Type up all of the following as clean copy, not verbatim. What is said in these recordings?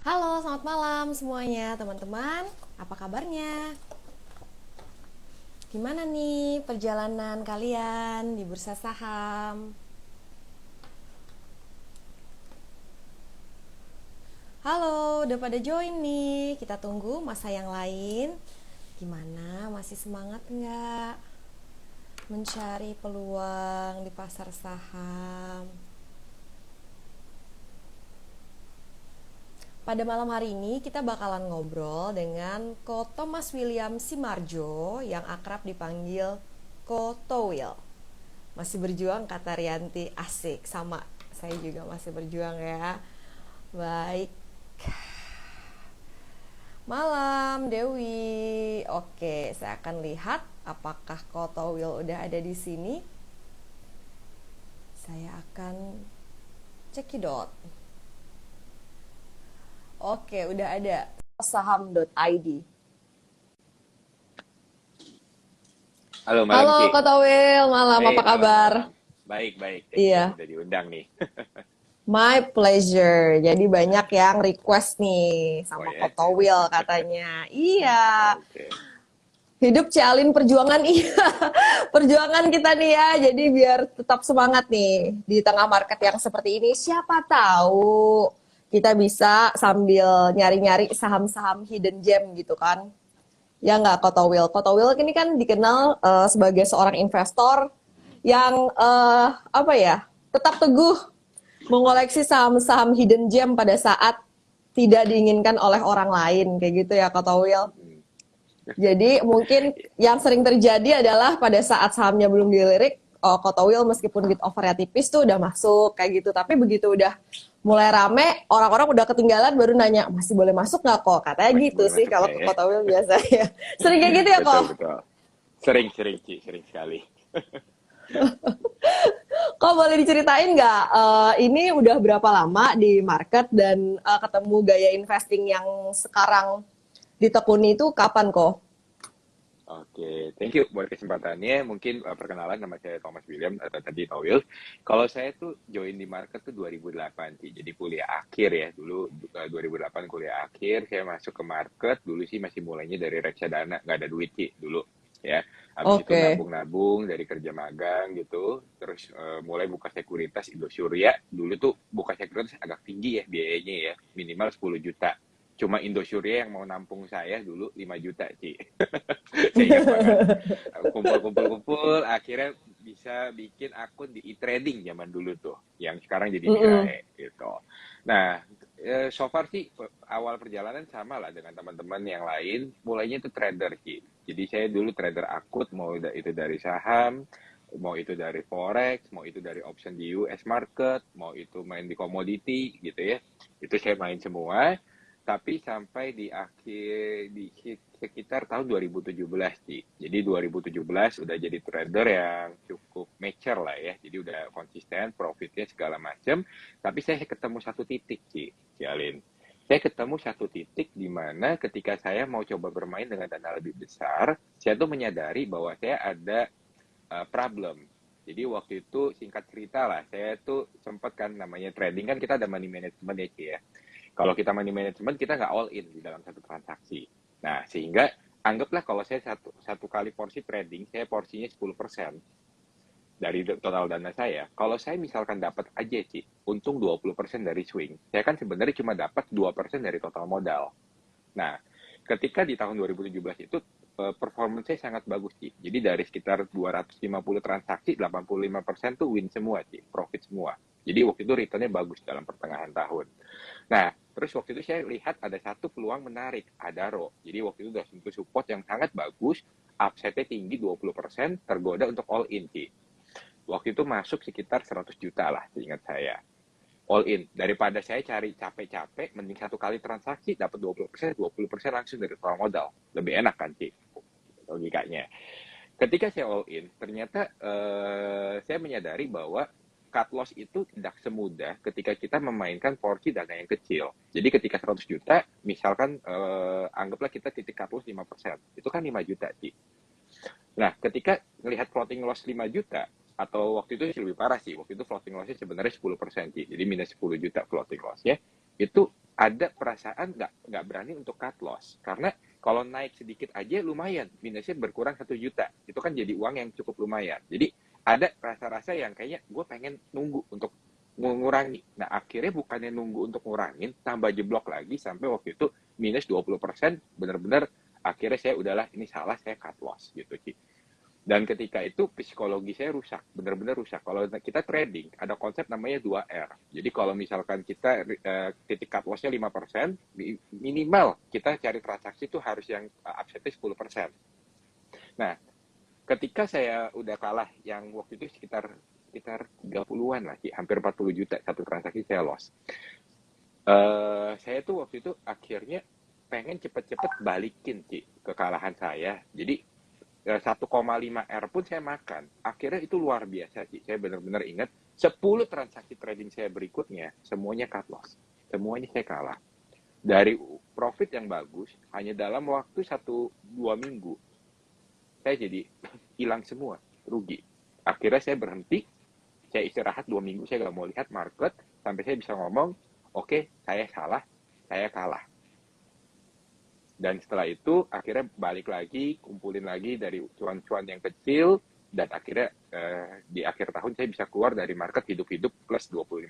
Halo, selamat malam semuanya teman-teman. Apa kabarnya? Gimana nih perjalanan kalian di bursa saham? Halo, udah pada join nih. Kita tunggu masa yang lain. Gimana? Masih semangat nggak mencari peluang di pasar saham? Pada malam hari ini kita bakalan ngobrol dengan Ko Thomas William Simarjo yang akrab dipanggil Ko Towil. Masih berjuang kata Rianti, asik sama. Saya juga masih berjuang ya. Baik. Malam Dewi. Oke, saya akan lihat apakah Ko Towil udah ada di sini. Saya akan cekidot. Oke, udah ada. Saham.id. Halo malam Halo Ci. Ko Towil, malam apa Malam kabar? malam. Baik baik, thank you Iya, udah diundang nih. my pleasure. Jadi banyak yang request nih Oh sama ya. Kotowil katanya. Iya, Oke. hidup Cialin perjuangan iya. Perjuangan kita nih ya. Jadi biar tetap semangat nih di tengah market yang seperti ini. Siapa tahu kita bisa sambil nyari-nyari saham-saham hidden gem gitu kan. Ya nggak Kotowil. Kotowil ini kan dikenal sebagai seorang investor yang apa ya, tetap teguh mengoleksi saham-saham hidden gem pada saat tidak diinginkan oleh orang lain kayak gitu ya Kotowil. Hmm. Jadi mungkin yang sering terjadi adalah pada saat sahamnya belum dilirik, oh, Kotowil meskipun bid offernya tipis tuh udah masuk kayak gitu. Tapi begitu udah mulai rame, orang-orang udah ketinggalan baru nanya masih boleh masuk nggak kok? Katanya Masih gitu boleh sih masuk kalau ya ke ya. Kotowil biasanya. Sering kayak gitu ya Betul kok? betul. Sering sering Ci, sering sekali. Kok boleh diceritain nggak? Ini udah berapa lama di market dan ketemu gaya investing yang sekarang ditekuni itu kapan kok? Oke, thank you buat kesempatannya. Mungkin perkenalan, nama saya Thomas William atau tadi Towil. Kalau saya tuh join di market tuh 2008 Ci. Jadi kuliah akhir ya. Dulu 2008 kuliah akhir saya masuk ke market. Dulu sih masih mulainya dari reksadana, nggak ada duit Ci dulu ya. Habis itu Oke. nabung-nabung dari kerja magang gitu. Terus mulai buka sekuritas Indosuria. Dulu tuh buka sekuritas agak tinggi ya biayanya ya. Minimal 10 juta. Cuma Indosuria yang mau nampung saya dulu 5 juta, Ci. Saya ingat banget. Kumpul-kumpul-kumpul, akhirnya bisa bikin akun di e-trading zaman dulu tuh, yang sekarang jadi Mm-mm. Mirae gitu. Nah, so far sih awal perjalanan sama lah dengan teman-teman yang lain, mulainya itu trader sih. Jadi saya dulu trader akut, mau itu dari saham, mau itu dari forex, mau itu dari option di US market, mau itu main di komoditi gitu ya. Itu saya main semua. Tapi sampai di akhir di sekitar tahun 2017 sih. Jadi 2017 udah jadi trader yang cukup mature lah ya. Jadi udah konsisten, profitnya segala macam. Tapi saya ketemu satu titik sih, Cialin. Saya ketemu satu titik di mana ketika saya mau coba bermain dengan dana lebih besar, saya tuh menyadari bahwa saya ada problem. Jadi waktu itu singkat cerita lah, saya tuh sempat kan namanya trading kan kita ada money management ya, Ci ya. Kalau kita money management kita nggak all in di dalam satu transaksi. Nah, sehingga anggaplah kalau saya satu kali porsi trading, saya porsinya 10% dari total dana saya. Kalau saya misalkan dapat aja sih, untung 20% dari swing. Saya kan sebenarnya cuma dapat 2% dari total modal. Nah, ketika di tahun 2017 itu performance saya sangat bagus sih. Jadi dari sekitar 250 transaksi, 85% tuh win semua sih, profit semua. Jadi waktu itu returnnya bagus dalam pertengahan tahun. Nah, terus waktu itu saya lihat ada satu peluang menarik, Adaro. Jadi waktu itu udah sentuh support yang sangat bagus, upside-nya tinggi 20%, tergoda untuk all in sih. Waktu itu masuk sekitar 100 juta lah, ingat saya. All in. Daripada saya cari capek-capek, mending satu kali transaksi dapat 20% langsung dari total modal. Lebih enak kan, Ci? Logikanya. Ketika saya all in, ternyata saya menyadari bahwa cut loss itu tidak semudah ketika kita memainkan porsi dana yang kecil. Jadi ketika 100 juta, misalkan anggaplah kita titik cut loss 5%, itu kan 5 juta, Ci. Nah, ketika melihat floating loss 5 juta, atau waktu itu lebih parah sih, waktu itu floating loss-nya sebenarnya 10%, Ci. Jadi minus 10 juta floating loss ya. itu ada perasaan nggak berani untuk cut loss. Karena kalau naik sedikit aja lumayan, minusnya berkurang 1 juta. Itu kan jadi uang yang cukup lumayan. Jadi ada rasa-rasa yang kayaknya gue pengen nunggu untuk mengurangi. Nah akhirnya bukannya nunggu untuk ngurangin, tambah jeblok lagi sampai waktu itu minus 20%, bener-bener akhirnya saya udahlah ini salah, saya cut loss gitu Ci. Dan ketika itu psikologi saya rusak, benar-benar rusak. Kalau kita trading, ada konsep namanya 2R. Jadi kalau misalkan kita titik cut loss-nya 5%, minimal kita cari transaksi itu harus yang upside-nya 10%. Nah, ketika saya udah kalah yang waktu itu sekitar 30-an lah, hampir 40 juta satu transaksi saya loss. Saya tuh waktu itu akhirnya pengen cepet-cepet balikin Ci, kekalahan saya. Jadi 1,5 R pun saya makan. Akhirnya itu luar biasa sih. Saya benar-benar ingat 10 transaksi trading saya berikutnya semuanya cut loss. Semuanya saya kalah. Dari profit yang bagus hanya dalam waktu 1-2 minggu saya jadi hilang semua, rugi. Akhirnya saya berhenti, saya istirahat 2 minggu, saya nggak mau lihat market sampai saya bisa ngomong, oke, saya salah, saya kalah. Dan setelah itu akhirnya balik lagi, kumpulin lagi dari cuan-cuan yang kecil, dan akhirnya di akhir tahun saya bisa keluar dari market hidup-hidup plus 25%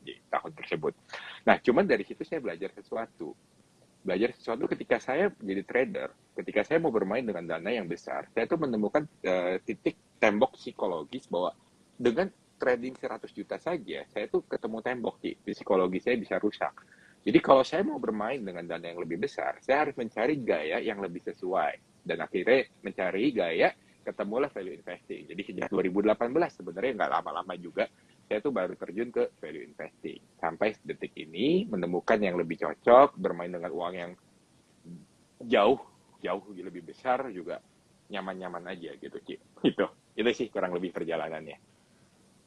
di tahun tersebut. Nah, cuman dari situ saya belajar sesuatu. Belajar sesuatu ketika saya jadi trader, ketika saya mau bermain dengan dana yang besar, saya tuh menemukan titik tembok psikologis bahwa dengan trading 100 juta saja, saya tuh ketemu tembok, psikologi saya bisa rusak. Jadi kalau saya mau bermain dengan dana yang lebih besar, saya harus mencari gaya yang lebih sesuai. Dan akhirnya mencari gaya, ketemulah value investing. Jadi sejak 2018 sebenarnya nggak lama-lama juga, saya tuh baru terjun ke value investing. Sampai detik ini menemukan yang lebih cocok, bermain dengan uang yang jauh, jauh lebih besar juga nyaman-nyaman aja gitu, Ci. Itu sih kurang lebih perjalanannya.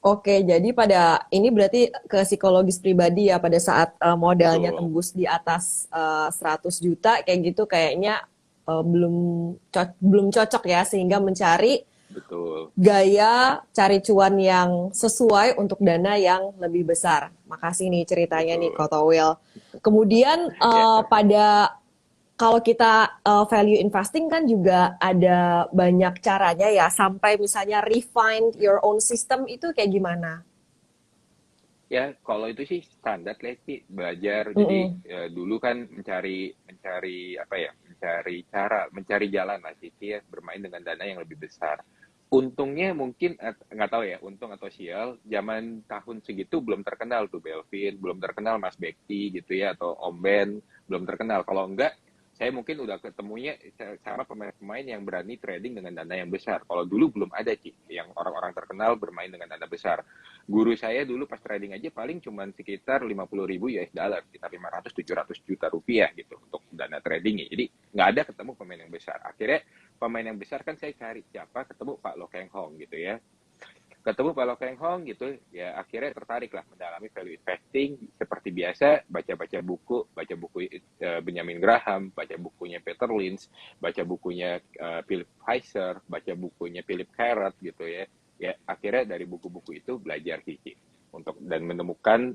Oke, jadi pada ini berarti ke psikologis pribadi ya pada saat modalnya Betul, tembus di atas 100 juta kayak gitu kayaknya belum cocok ya sehingga mencari betul. gaya cari cuan yang sesuai untuk dana yang lebih besar. Makasih nih ceritanya nih Betul. Kotowil. Kemudian Ya, pada kalau kita value investing kan juga ada banyak caranya ya sampai misalnya refine your own system itu kayak gimana? ya kalau itu sih standar lah sih belajar. Jadi Mm-mm. dulu kan mencari apa ya, mencari jalan lah sih ya bermain dengan dana yang lebih besar. Untungnya mungkin nggak tahu ya, untung atau sial, zaman tahun segitu belum terkenal tuh Belvin, belum terkenal Mas Bekti gitu ya, atau Om Ben, belum terkenal. Kalau enggak, saya mungkin udah ketemunya sama pemain-pemain yang berani trading dengan dana yang besar. Kalau dulu belum ada sih yang orang-orang terkenal bermain dengan dana besar. Guru saya dulu pas trading aja paling cuma sekitar 50.000 US dollar, sekitar 500-700 juta rupiah gitu untuk dana tradingnya. Jadi nggak ada ketemu pemain yang besar. Akhirnya pemain yang besar kan saya cari siapa, ketemu Pak Lo Keng Hong gitu ya. Ketemu Pak Lo Keng Hong gitu, ya akhirnya tertarik lah mendalami value investing. Seperti biasa, baca buku Benjamin Graham, baca bukunya Peter Lynch, baca bukunya Philip Heiser, baca bukunya Philip Carrot gitu ya. Ya akhirnya dari buku-buku itu belajar sih untuk dan menemukan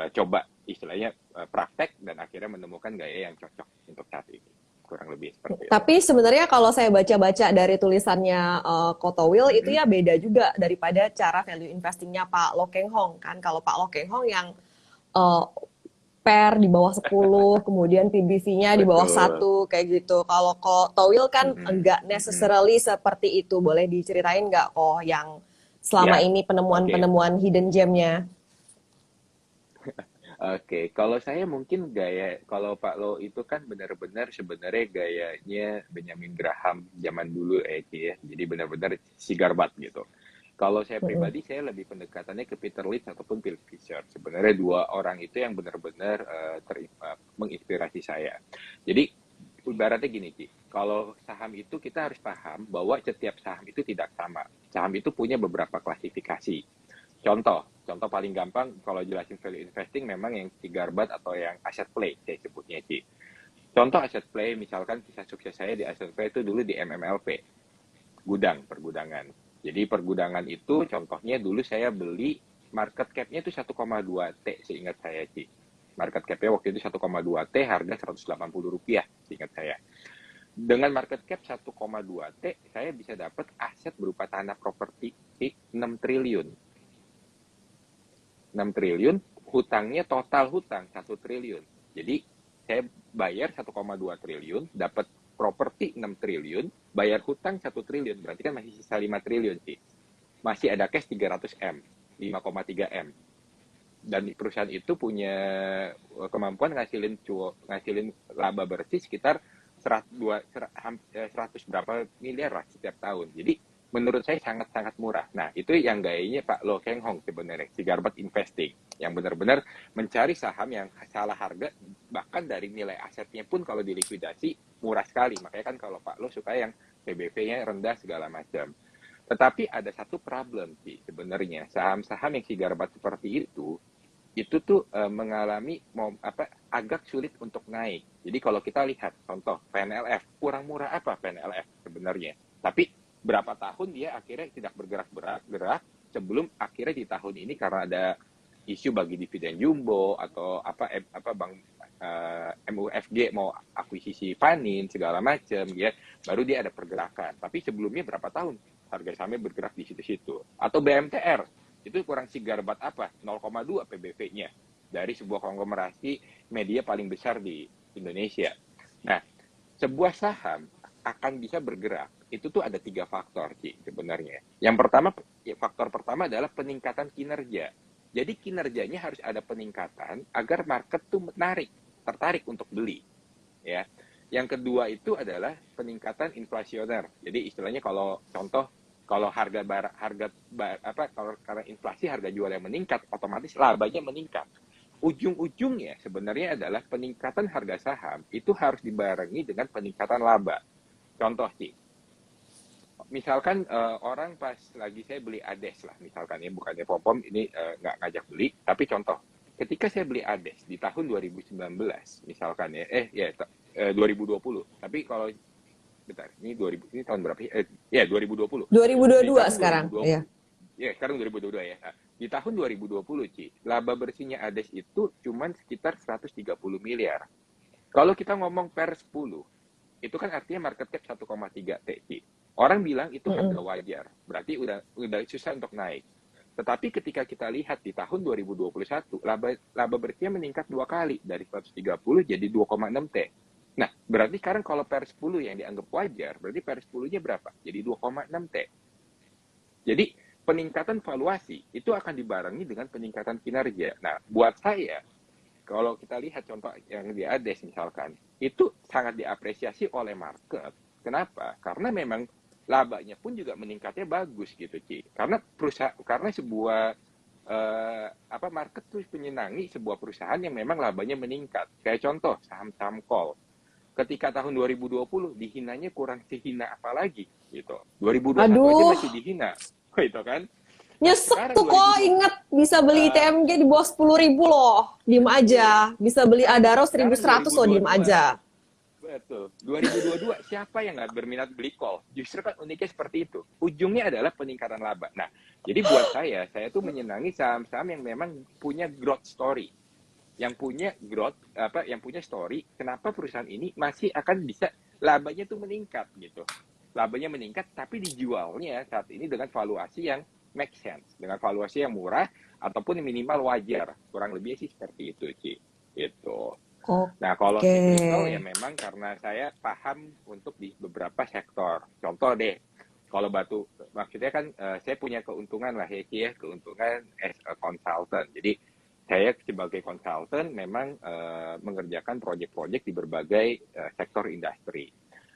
coba istilahnya praktek dan akhirnya menemukan gaya yang cocok untuk saat ini. Kurang lebih seperti itu. Tapi sebenarnya kalau saya baca-baca dari tulisannya Kotowil itu Mm-hmm. ya beda juga daripada cara value investingnya Pak Lo Keng Hong kan. Kalau Pak Lo Keng Hong yang eh, per di bawah 10, kemudian PBV-nya di bawah Betul. 1 kayak gitu. Kalau Kotowil kan Mm-mm. enggak Mm-mm. necessarily seperti itu. Boleh diceritain nggak kok yang selama Ya, ini oke. penemuan-penemuan hidden gem-nya? Oke, kalau saya mungkin kalau Pak Lo itu kan benar-benar sebenarnya gayanya Benjamin Graham zaman dulu ya. Jadi benar-benar sigarbat gitu. Kalau saya Mm-mm. pribadi, saya lebih pendekatannya ke Peter Lynch ataupun Phil Fisher. Sebenarnya dua orang itu yang benar-benar menginspirasi saya. Jadi, ibaratnya gini, Ki. Kalau saham itu kita harus paham bahwa setiap saham itu tidak sama. Saham itu punya beberapa klasifikasi. Contoh paling gampang kalau jelasin value investing memang yang Tigarbat atau yang asset play saya sebutnya Ci. Contoh asset play misalkan kisah sukses saya di asset play itu dulu di MMLP, pergudangan. Jadi pergudangan itu contohnya dulu saya beli market cap-nya itu 1,2 T seingat saya Ci. Market cap-nya waktu itu 1,2 T, harga Rp180, ingat saya. Dengan market cap 1,2 T, saya bisa dapat aset berupa tanah properti 6 triliun. 6 triliun, hutangnya total hutang 1 triliun. Jadi saya bayar 1,2 triliun, dapat properti 6 triliun, bayar hutang 1 triliun, berarti kan masih sisa 5 triliun sih. Masih ada cash 300 M, 5,3 M. Dan perusahaan itu punya kemampuan ngasilin laba bersih sekitar 100 berapa miliar lah setiap tahun. Jadi menurut saya sangat-sangat murah. Nah, itu yang gayanya Pak Lo Keng Hong sebenarnya, Cigarbat Investing, yang benar-benar mencari saham yang salah harga, bahkan dari nilai asetnya pun kalau dilikuidasi murah sekali. Makanya kan kalau Pak Lo suka yang PBV-nya rendah segala macam. Tetapi ada satu problem sih sebenarnya, saham-saham yang Cigarbat seperti itu tuh mengalami agak sulit untuk naik. Jadi kalau kita lihat contoh PNLF, kurang murah apa PNLF sebenarnya? Tapi berapa tahun dia akhirnya tidak bergerak sebelum akhirnya di tahun ini karena ada isu bagi dividen jumbo atau bank MUFG mau akuisisi Panin segala macam ya, baru dia ada pergerakan. Tapi sebelumnya berapa tahun harga sahamnya bergerak di situ-situ. Atau BMTR, itu kurang Cigarbat apa? 0,2 PBV-nya dari sebuah konglomerasi media paling besar di Indonesia. Nah, sebuah saham akan bisa bergerak, itu tuh ada 3 faktor sih sebenarnya. Yang pertama, faktor pertama adalah peningkatan kinerja. Jadi kinerjanya harus ada peningkatan agar market tuh tertarik untuk beli. Ya. Yang kedua itu adalah peningkatan inflasioner. Jadi istilahnya kalau contoh kalau karena inflasi harga jual yang meningkat, otomatis labanya meningkat. Ujung-ujungnya sebenarnya adalah peningkatan harga saham itu harus dibarengi dengan peningkatan laba. Contoh sih, misalkan orang pas lagi saya beli ADES lah, misalkan ya, bukannya Popom ini nggak ngajak beli, tapi contoh, ketika saya beli ADES di tahun 2019, misalkan ya, 2020, tapi kalau bentar, ini tahun berapa ya? 2020. 2022 sekarang. 2020, Iya. Ya, sekarang 2022 ya. Nah, di tahun 2020, laba bersihnya ADES itu cuman sekitar 130 miliar. Kalau kita ngomong per 10, itu kan artinya market cap 1,3 T, Orang bilang itu harga wajar, berarti udah susah untuk naik. Tetapi ketika kita lihat di tahun 2021, laba bersihnya meningkat 2 kali, dari 130 jadi 2,6 T. Nah, berarti sekarang kalau per 10 yang dianggap wajar, berarti per 10-nya berapa? Jadi 2,6 T. Jadi, peningkatan valuasi itu akan dibarengi dengan peningkatan kinerja. Nah, buat saya, kalau kita lihat contoh yang di ADES misalkan, itu sangat diapresiasi oleh market. Kenapa? Karena memang labanya pun juga meningkatnya bagus gitu, karena sebuah market tuh menyenangi sebuah perusahaan yang memang labanya meningkat. Kayak contoh saham-saham call. Ketika tahun 2020 dihinanya kurang sehina apalagi gitu. 2021 aja masih dihina. Gitu kan? Nyesek tuh kok, inget bisa beli ITMG di bawah 10.000 loh, diem aja. Bisa beli Adaro 1.100 loh, diem aja. Betul. 2022 siapa yang nggak berminat beli call? Justru kan uniknya seperti itu. Ujungnya adalah peningkatan laba. Nah, jadi buat saya tuh menyenangi saham-saham yang memang punya growth story. Yang punya story, kenapa perusahaan ini masih akan bisa labanya tuh meningkat gitu. Labanya meningkat tapi dijualnya saat ini dengan valuasi yang make sense, dengan valuasi yang murah ataupun minimal wajar. Kurang lebih sih seperti itu, Ci. Gitu. Nah, kalau cyclical ya memang karena saya paham untuk di beberapa sektor. Contoh deh, kalau maksudnya kan saya punya keuntungan lah ya, keuntungan as a consultant. Jadi saya sebagai konsultan memang mengerjakan proyek-proyek di berbagai sektor industri.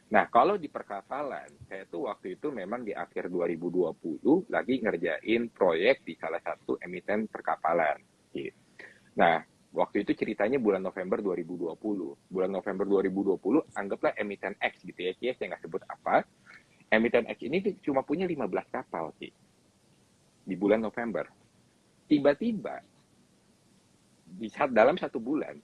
Nah, kalau di perkapalan, saya tuh waktu itu memang di akhir 2020 lagi ngerjain proyek di salah satu emiten perkapalan. Nah, waktu itu ceritanya bulan November 2020. Bulan November 2020, anggaplah emiten X gitu ya, saya nggak sebut apa. Emiten X ini cuma punya 15 kapal sih di bulan November. Tiba-tiba, dalam 1 bulan,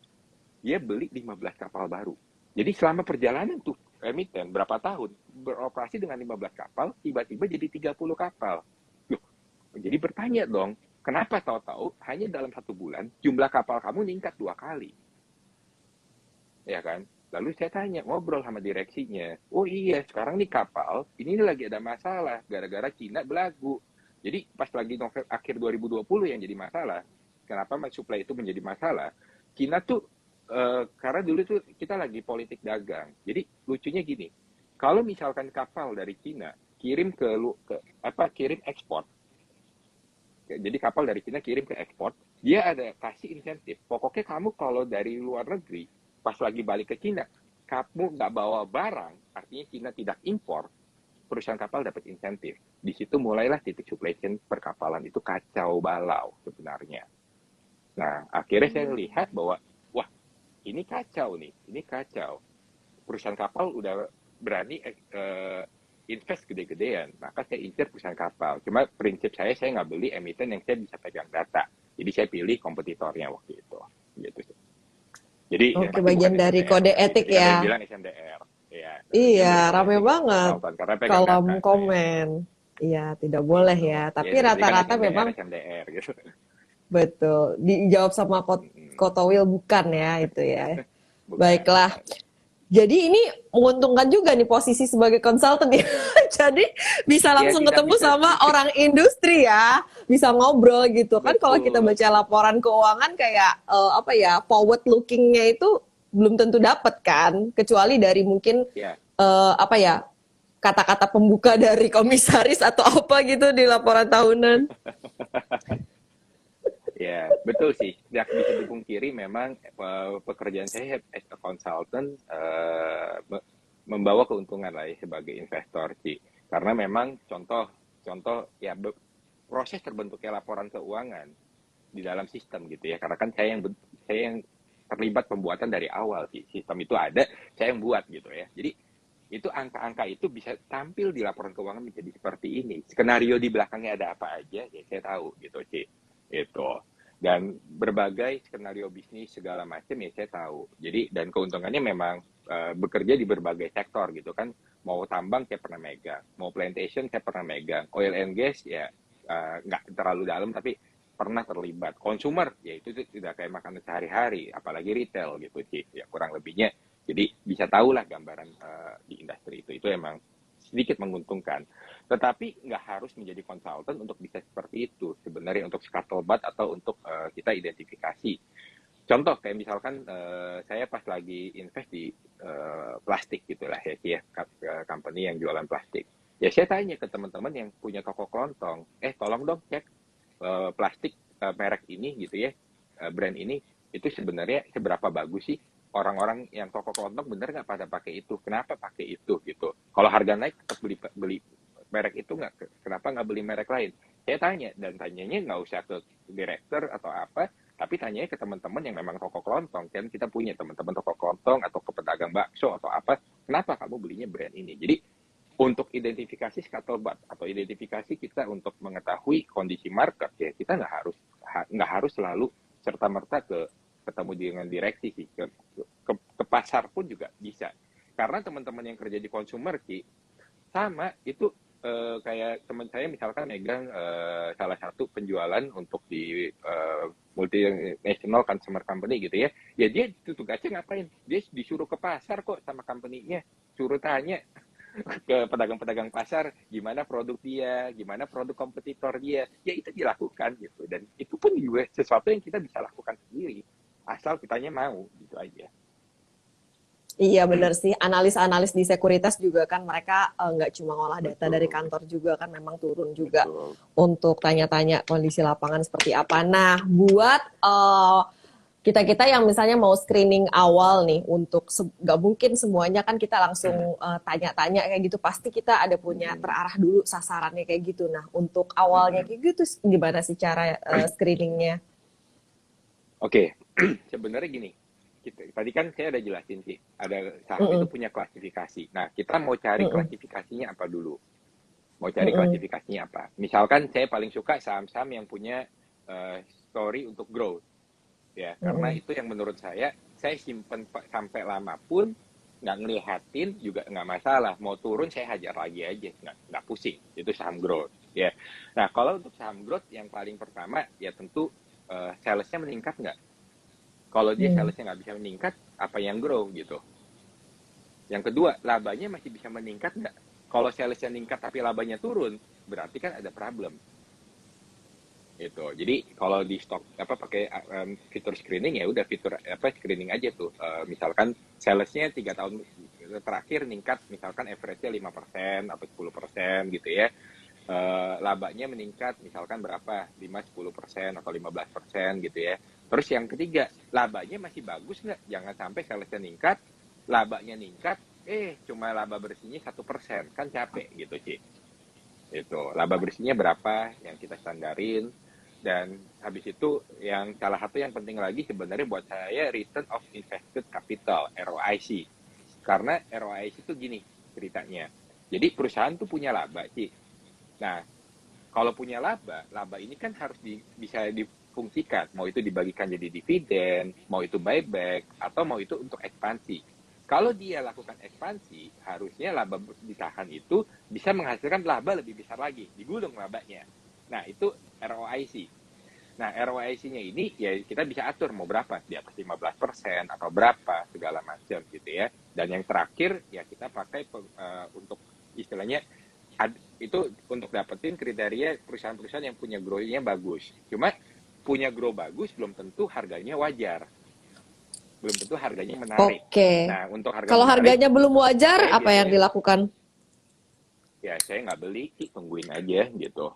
dia beli 15 kapal baru. Jadi selama perjalanan tuh emiten berapa tahun beroperasi dengan 15 kapal, tiba-tiba jadi 30 kapal. Loh, jadi bertanya dong, Kenapa tahu-tahu hanya dalam 1 bulan jumlah kapal kamu meningkat 2 kali, ya kan? Lalu saya tanya, ngobrol sama direksinya. Oh iya, sekarang nih kapal, ini lagi ada masalah gara-gara Cina belagu. Jadi pas lagi November, akhir 2020 yang jadi masalah. Kenapa supply itu menjadi masalah? Cina tuh, karena dulu tuh kita lagi politik dagang. Jadi lucunya gini, kalau misalkan kapal dari Cina kirim kirim ekspor. Jadi kapal dari Cina kirim ke ekspor, dia ada kasih insentif. Pokoknya kamu kalau dari luar negeri, pas lagi balik ke Cina, kamu nggak bawa barang, artinya Cina tidak impor, perusahaan kapal dapat insentif. Di situ mulailah titik supply chain perkapalan itu kacau balau sebenarnya. Nah, akhirnya saya lihat bahwa, wah, ini kacau nih, ini kacau. Perusahaan kapal udah berani invest gede-gedean, maka saya incer perusahaan kapal. Cuma prinsip saya nggak beli emiten yang saya bisa pegang data. Jadi saya pilih kompetitornya waktu itu. Gitu sih. Jadi Oke, pasti bukan bagian dari SMDR. kode Tadi etik ada yang ya. bilang SMDR. Ya, Iya, bagian dari kode rame etik banget konsultan karena pegang kolom data saya. komen. Iya, tidak boleh Gitu. ya. Ya, Tapi jadi kan rata-rata SMDR, memang SMDR gitu. betul. Dijawab sama Kotowil bukan ya itu ya. Bukan, Baiklah. bukan. Jadi ini menguntungkan juga nih posisi sebagai konsultan ya. Jadi bisa Ya langsung tidak ketemu bisa. sama orang industri ya, bisa ngobrol gitu kan. Kalau kita Betul. baca laporan keuangan kayak apa ya, forward lookingnya itu belum tentu dapat kan, kecuali dari mungkin Ya, apa ya, kata-kata pembuka dari komisaris atau apa gitu di laporan tahunan. ya, betul sih. Tidak bisa dipungkiri memang pekerjaan saya as a consultant membawa keuntungan lah ya sebagai investor sih. Karena memang contoh ya proses terbentuknya laporan keuangan di dalam sistem gitu ya. Karena kan saya yang terlibat pembuatan dari awal sih. Sistem itu ada, saya yang buat gitu ya. Jadi itu angka-angka itu bisa tampil di laporan keuangan menjadi seperti ini. Skenario di belakangnya ada apa aja, ya saya tahu gitu, Ci. Itu. Dan berbagai skenario bisnis segala macam ya saya tahu. Jadi dan keuntungannya memang bekerja di berbagai sektor gitu kan. Mau tambang saya pernah megang, mau plantation saya pernah megang, oil and gas ya nggak terlalu dalam tapi pernah terlibat. Consumer ya itu tidak kayak makanan sehari-hari, apalagi retail gitu sih. Ya kurang lebihnya. Jadi bisa tahulah gambaran di industri itu emang sedikit menguntungkan. Tetapi nggak harus menjadi konsultan untuk bisa seperti itu. Sebenarnya untuk scuttlebutt atau untuk kita identifikasi. Contoh kayak misalkan saya pas lagi invest di plastik gitulah ya, company yang jualan plastik. Ya saya tanya ke teman-teman yang punya toko kelontong, tolong dong cek plastik merek ini gitu ya, brand ini itu sebenarnya seberapa bagus sih orang-orang yang toko kelontong bener nggak pada pakai itu, kenapa pakai itu gitu. Kalau harga naik tetap beli merek itu nggak, kenapa nggak beli merek lain? Saya tanya dan tanyanya nggak usah ke direktur atau apa, tapi tanyanya ke teman-teman yang memang toko kelontong. Kan kita punya teman-teman toko kelontong atau ke pedagang bakso atau apa, kenapa kamu belinya brand ini? Jadi untuk identifikasi scuttlebutt atau identifikasi kita untuk mengetahui kondisi market ya kita nggak harus selalu serta merta ketemu dengan direksi sih ke pasar pun juga bisa karena teman-teman yang kerja di consumer Ki sama itu kayak teman saya misalkan megang salah satu penjualan untuk di multinational consumer company gitu ya dia tugasnya ngapain dia disuruh ke pasar kok sama company-nya suruh tanya ke pedagang-pedagang pasar gimana produk dia, gimana produk kompetitor dia, ya itu dilakukan gitu dan itu pun juga sesuatu yang kita bisa lakukan sendiri asal kitanya mau gitu aja. Iya benar sih, analis-analis di sekuritas juga kan mereka nggak cuma ngolah data dari Betul, kantor juga kan memang turun juga betul. untuk tanya-tanya kondisi lapangan seperti apa. Nah, buat kita-kita yang misalnya mau screening awal nih untuk nggak mungkin semuanya kan kita langsung tanya-tanya kayak gitu, pasti kita ada punya terarah dulu sasarannya kayak gitu. Nah, untuk awalnya kayak gitu gimana sih cara screeningnya? Oke, sebenarnya gini, tadi kan saya udah jelasin sih, ada saham itu Mm-mm, punya klasifikasi. Nah, kita mau cari mm-mm, klasifikasinya apa dulu? Mau cari mm-mm, klasifikasinya apa? Misalkan saya paling suka saham-saham yang punya story untuk growth. Ya karena mm-mm. itu yang menurut saya simpen sampai lama pun nggak ngelihatin juga nggak masalah mau turun saya hajar lagi aja nggak pusing itu saham growth Ya. Nah, kalau untuk saham growth yang paling pertama ya tentu salesnya meningkat nggak? Kalau dia Hmm. salesnya nggak bisa meningkat, apa yang grow gitu? Yang kedua, labanya masih bisa meningkat nggak? Kalau salesnya meningkat tapi labanya turun, berarti kan ada problem. Gitu. Jadi kalau di stok apa pakai fitur screening ya udah fitur apa screening aja tuh. Misalkan salesnya 3 tahun terakhir meningkat, misalkan average-nya 5% atau 10% gitu ya. Labanya meningkat misalkan berapa 5-10% atau 15% gitu ya. Terus yang ketiga, labanya masih bagus nggak? Jangan sampai salesnya meningkat, labanya meningkat, cuma laba bersihnya 1%, kan capek gitu sih. Itu laba bersihnya berapa yang kita standarin, dan habis itu yang salah satu yang penting lagi sebenarnya buat saya return of invested capital ROIC. Karena ROIC itu gini ceritanya. Jadi perusahaan tuh punya laba sih. Nah, kalau punya laba, laba ini kan harus bisa difungsikan. Mau itu dibagikan jadi dividen, mau itu buyback, atau mau itu untuk ekspansi. Kalau dia lakukan ekspansi, harusnya laba ditahan itu bisa menghasilkan laba lebih besar lagi, digulung labanya. Nah, itu ROIC. Nah, ROIC-nya ini ya kita bisa atur mau berapa, di atas 15% atau berapa, segala macam gitu ya. Dan yang terakhir ya kita pakai untuk istilahnya itu untuk dapetin kriteria perusahaan-perusahaan yang punya grow-nya bagus. Cuma punya grow bagus belum tentu harganya wajar. Belum tentu harganya menarik. Oke. Nah, untuk harga Kalau menarik, harganya belum wajar, saya apa yang biasanya dilakukan? ya saya nggak beli, tungguin aja gitu.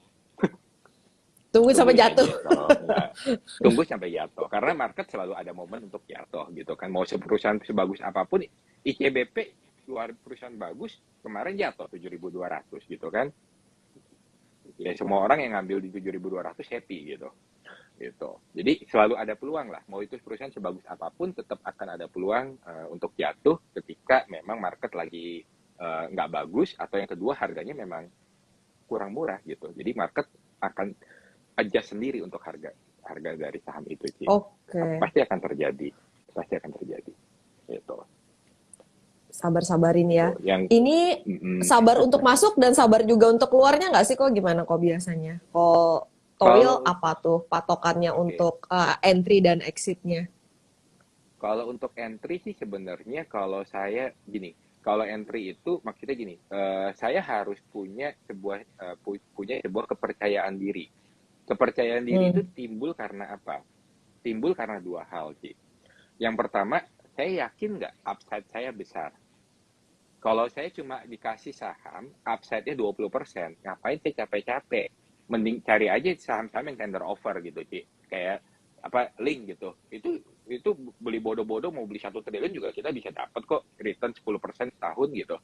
Tunggu sampai Tungguin jatuh. aja kalau nggak, tunggu sampai jatuh. Karena market selalu ada momen untuk jatuh gitu kan. Mau perusahaan sebagus apapun, ICBP luar perusahaan bagus, kemarin jatuh 7.200 gitu kan. Ya semua orang yang ngambil di 7.200 happy gitu. Gitu. Jadi selalu ada peluang lah. Mau itu perusahaan sebagus apapun, tetap akan ada peluang untuk jatuh ketika memang market lagi nggak bagus, atau yang kedua harganya memang kurang murah gitu. Jadi market akan adjust sendiri untuk harga harga dari saham itu sih. Oke. Pasti akan terjadi. Pasti akan terjadi. Gitu. Sabar-sabarin ya. Gitu. Yang Ini sabar untuk masuk dan sabar juga untuk keluarnya nggak sih kok gimana kok biasanya? Kok Toil kalau apa tuh patokannya oke, okay. untuk entry dan exitnya? Kalau untuk entry sih sebenarnya kalau saya gini, kalau entry itu maksudnya gini, saya harus punya sebuah kepercayaan diri. Kepercayaan diri itu Hmm. timbul karena apa? Timbul karena dua hal sih. Yang pertama, saya yakin nggak upside saya besar. Kalau saya cuma dikasih saham, upside-nya 20%, ngapain saya capek-capek? Mending cari aja saham-saham yang tender offer gitu, Ci. Kayak apa link gitu. Itu beli bodoh-bodoh mau beli 1 triliun juga kita bisa dapat kok return 10% setahun gitu.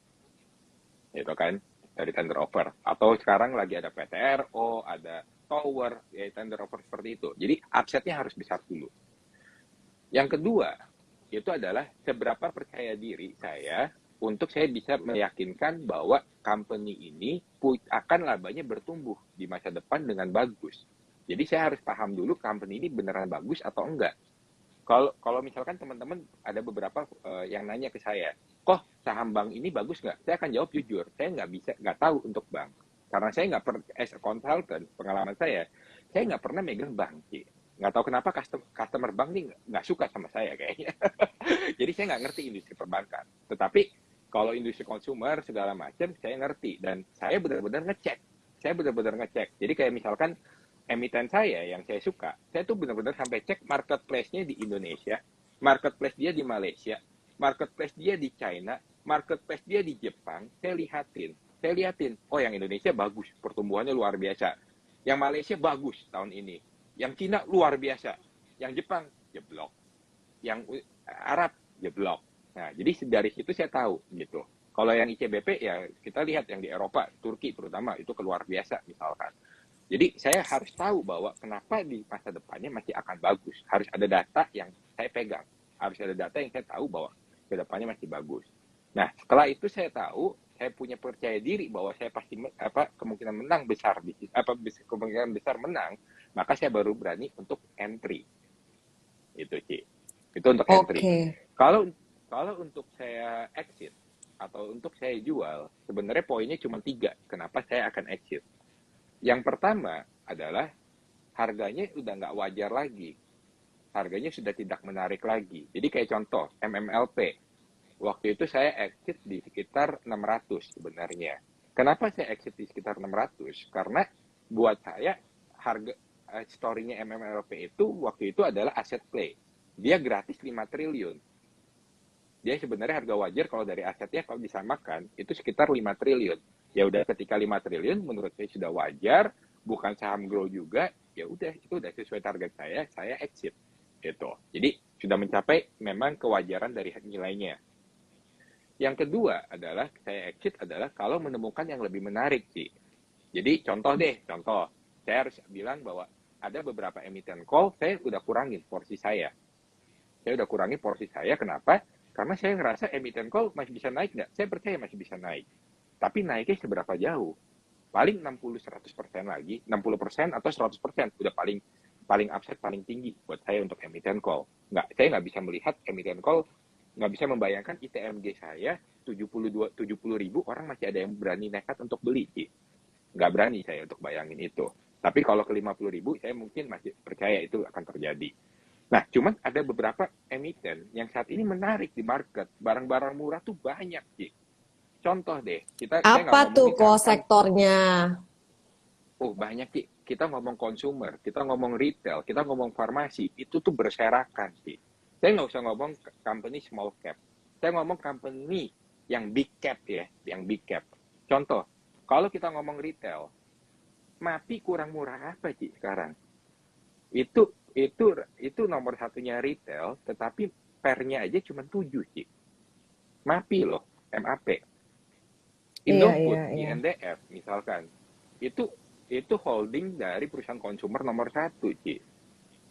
Gitu kan dari tender offer. Atau sekarang lagi ada PTRO, ada Tower, ya tender offer seperti itu. Jadi upside-nya harus besar dulu. Yang kedua, itu adalah seberapa percaya diri saya untuk saya bisa meyakinkan bahwa company ini akan labanya bertumbuh di masa depan dengan bagus. Jadi saya harus paham dulu company ini beneran bagus atau enggak. Kalau misalkan teman-teman ada beberapa yang nanya ke saya, kok saham bank ini bagus nggak? Saya akan jawab jujur, saya nggak tahu untuk bank. Karena saya nggak pernah, as a consultant, pengalaman saya nggak pernah megang bank. Nggak tahu kenapa customer bank ini nggak suka sama saya kayaknya. Jadi saya nggak ngerti industri perbankan. Tetapi kalau industri consumer segala macam saya ngerti dan saya benar-benar ngecek. Saya benar-benar ngecek. Jadi kayak misalkan emiten saya yang saya suka, saya tuh benar-benar sampai cek marketplace-nya di Indonesia, marketplace dia di Malaysia, marketplace dia di China, marketplace dia di Jepang, saya lihatin, oh yang Indonesia bagus, pertumbuhannya luar biasa, yang Malaysia bagus tahun ini, yang Cina luar biasa, yang Jepang jeblok, yang Arab jeblok. Nah, jadi dari situ saya tahu gitu. Kalau yang ICBP ya kita lihat yang di Eropa, Turki terutama itu keluar biasa misalkan. Jadi saya harus tahu bahwa kenapa di masa depannya masih akan bagus. Harus ada data yang saya pegang. Harus ada data yang saya tahu bahwa ke depannya masih bagus. Nah, setelah itu saya tahu, saya punya percaya diri bahwa saya pasti kemungkinan menang besar kemungkinan besar menang, maka saya baru berani untuk entry. Itu sih. Itu untuk entry. Oke. Kalau kalau untuk saya exit atau untuk saya jual, sebenarnya poinnya cuma 3. Kenapa saya akan exit? Yang pertama adalah harganya udah nggak wajar lagi. Harganya sudah tidak menarik lagi. Jadi kayak contoh, MMLP. Waktu itu saya exit di sekitar 600 sebenarnya. Kenapa saya exit di sekitar 600? Karena buat saya harga story-nya MMLP itu waktu itu adalah aset play. Dia gratis 5 triliun. Dia sebenarnya harga wajar kalau dari asetnya kalau disamakan itu sekitar 5 triliun. Ya udah ketika 5 triliun menurut saya sudah wajar, bukan saham grow juga, ya udah itu udah sesuai target saya exit. Gitu. Jadi sudah mencapai memang kewajaran dari nilainya. Yang kedua adalah saya exit adalah kalau menemukan yang lebih menarik sih. Jadi contoh, saya harus bilang bahwa ada beberapa emiten call saya udah kurangin porsi saya. Saya udah kurangi porsi saya, kenapa? Karena saya ngerasa emiten call masih bisa naik nggak? Saya percaya masih bisa naik. Tapi naiknya seberapa jauh? Paling 60-100% lagi, 60% atau 100%. Udah paling upside, paling tinggi buat saya untuk emiten call. Saya nggak bisa melihat emiten call, nggak bisa membayangkan ITMG saya 70 ribu, orang masih ada yang berani nekat untuk beli. Nggak berani saya untuk bayangin itu. Tapi kalau ke 50 ribu, saya mungkin masih percaya itu akan terjadi. Nah, cuman ada beberapa emiten yang saat ini menarik di market. Barang-barang murah tuh banyak, Ci. Contoh deh, saya nggak Apa tuh ngomongin kok saham-saham, sektornya? oh banyak, Ci. Kita ngomong consumer, kita ngomong retail, kita ngomong farmasi, itu tuh berserakan, Ci. Saya nggak usah ngomong company small cap. Saya ngomong company yang big cap ya, yang big cap. Contoh, kalau kita ngomong retail, MAPI kurang murah apa, Ci, sekarang? Itu nomor satunya retail, tetapi pernya aja cuma 7 sih. MAPI loh, MAP. Iya, iya, Indofood, iya. INDF misalkan. Itu holding dari perusahaan konsumer nomor satu, Ci.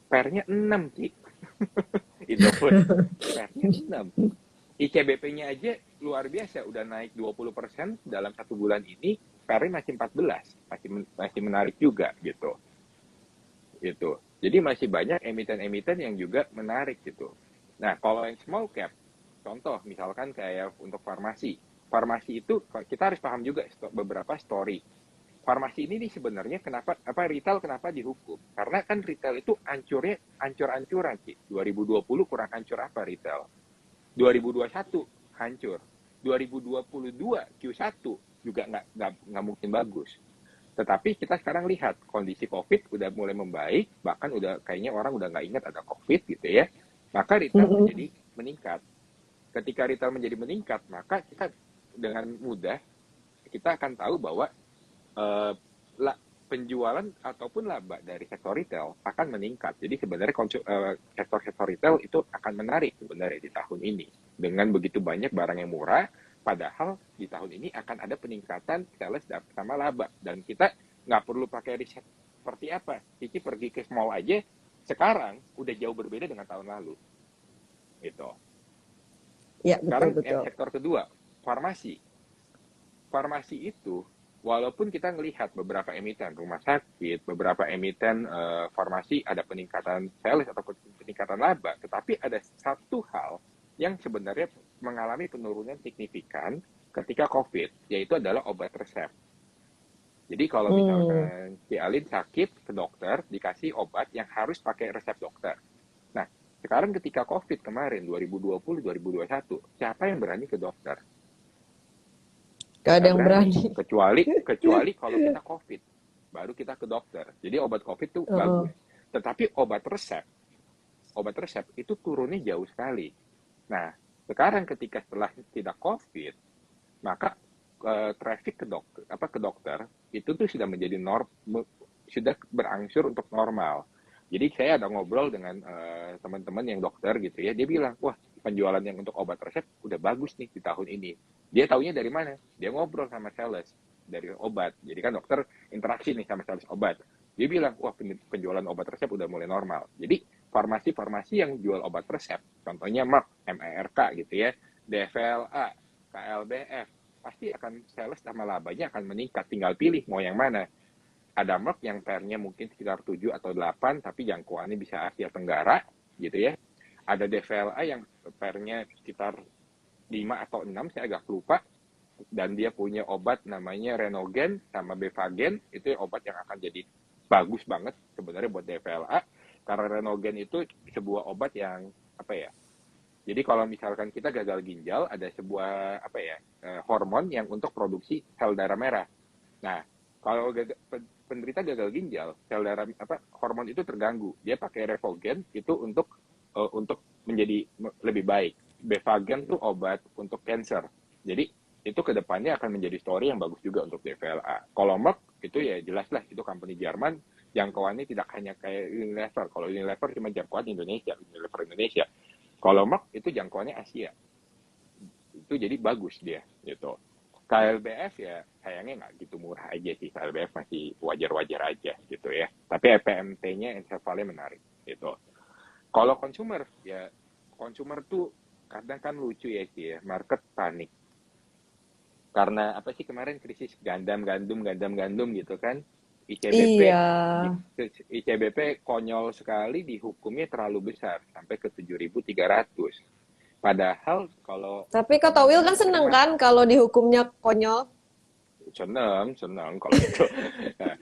Pernya 6, Ci. Indofood. Pernya 6. ICBP-nya aja luar biasa, udah naik 20% dalam 1 bulan ini, pernya masih 14. Masih menarik juga gitu. Gitu. Jadi masih banyak emiten-emiten yang juga menarik gitu. Nah, kalau yang small cap, contoh misalkan kayak untuk farmasi. Farmasi itu kita harus paham juga beberapa story. Farmasi ini nih sebenarnya kenapa retail kenapa dihukum? Karena kan retail itu ancur-ancuran sih. 2020 kurang hancur apa retail? 2021 hancur. 2022 Q1 juga nggak mungkin bagus. Tetapi kita sekarang lihat kondisi COVID udah mulai membaik, bahkan udah kayaknya orang udah nggak ingat ada COVID gitu ya. Maka retail menjadi meningkat. Ketika retail menjadi meningkat, maka kita dengan mudah kita akan tahu bahwa eh, penjualan ataupun laba dari sektor retail akan meningkat. Jadi sebenarnya sektor-sektor retail itu akan menarik sebenarnya di tahun ini. Dengan begitu banyak barang yang murah, padahal di tahun ini akan ada peningkatan sales sama laba. Dan kita nggak perlu pakai riset seperti apa. Cici pergi ke mall aja, sekarang udah jauh berbeda dengan tahun lalu. Gitu. Iya, betul, Sekarang yang betul. sektor kedua, farmasi. Farmasi itu walaupun kita melihat beberapa emiten rumah sakit, beberapa emiten farmasi ada peningkatan sales atau peningkatan laba, tetapi ada satu hal yang sebenarnya mengalami penurunan signifikan ketika COVID, yaitu adalah obat resep. Jadi kalau Hmm. misalkan si Alin sakit ke dokter, dikasih obat yang harus pakai resep dokter. Nah, sekarang ketika COVID kemarin, 2020-2021, siapa yang berani ke dokter? Gak ada Nggak yang berani. berani. Kecuali kalau kita COVID, baru kita ke dokter. Jadi obat COVID itu Heeh. bagus. Tetapi obat resep itu turunnya jauh sekali. Nah, sekarang ketika setelah tidak COVID, maka traffic ke dokter itu tuh sudah menjadi sudah berangsur untuk normal. Jadi saya ada ngobrol dengan teman-teman yang dokter gitu ya, dia bilang, wah penjualan yang untuk obat resep udah bagus nih di tahun ini. Dia taunya dari mana? Dia ngobrol sama sales dari obat. Jadi kan dokter interaksi nih sama sales obat. Dia bilang, wah penjualan obat resep udah mulai normal. Jadi farmasi-farmasi yang jual obat resep, contohnya Merck, MERK gitu ya, DVLA, KLBF, pasti akan sales sama labanya akan meningkat. Tinggal pilih mau yang mana. Ada Merck yang pernya mungkin sekitar 7 atau 8, tapi jangkauannya bisa Asia Tenggara, gitu ya. Ada DVLA yang pernya sekitar 5 atau 6, saya agak lupa. dan dia punya obat namanya Renogen sama Bevagen, itu obat yang akan jadi bagus banget sebenarnya buat DVLA, karena Renogen itu sebuah obat yang apa ya, jadi kalau misalkan kita gagal ginjal, ada sebuah apa ya, hormon yang untuk produksi sel darah merah. Nah, kalau penderita gagal ginjal, sel darah apa hormon itu terganggu. Dia pakai Revogen itu untuk menjadi lebih baik. Bevagen tuh obat untuk cancer. Jadi itu kedepannya akan menjadi story yang bagus juga untuk DVLA. Kalau Merck itu ya jelas lah, itu company Jerman, jangkauannya tidak hanya kayak Unilever. Kalau Unilever cuma jangkauan Indonesia, Unilever Indonesia. Kalau Merck itu jangkauannya Asia, itu jadi bagus dia gitu. KLBF ya sayangnya nggak gitu murah aja sih, KLBF masih wajar-wajar aja gitu ya. Tapi EPMT-nya intervalnya menarik gitu. Kalau consumer ya, consumer tuh kadang kan lucu ya sih ya, market panik. Karena apa sih kemarin krisis gandum gitu kan, ICBP Iya. ICBP konyol sekali dihukumnya terlalu besar sampai ke 7.300. Padahal kalau Tapi kata Will kan seneng cermat, kan kalau dihukumnya konyol. seneng kalau itu. Nah,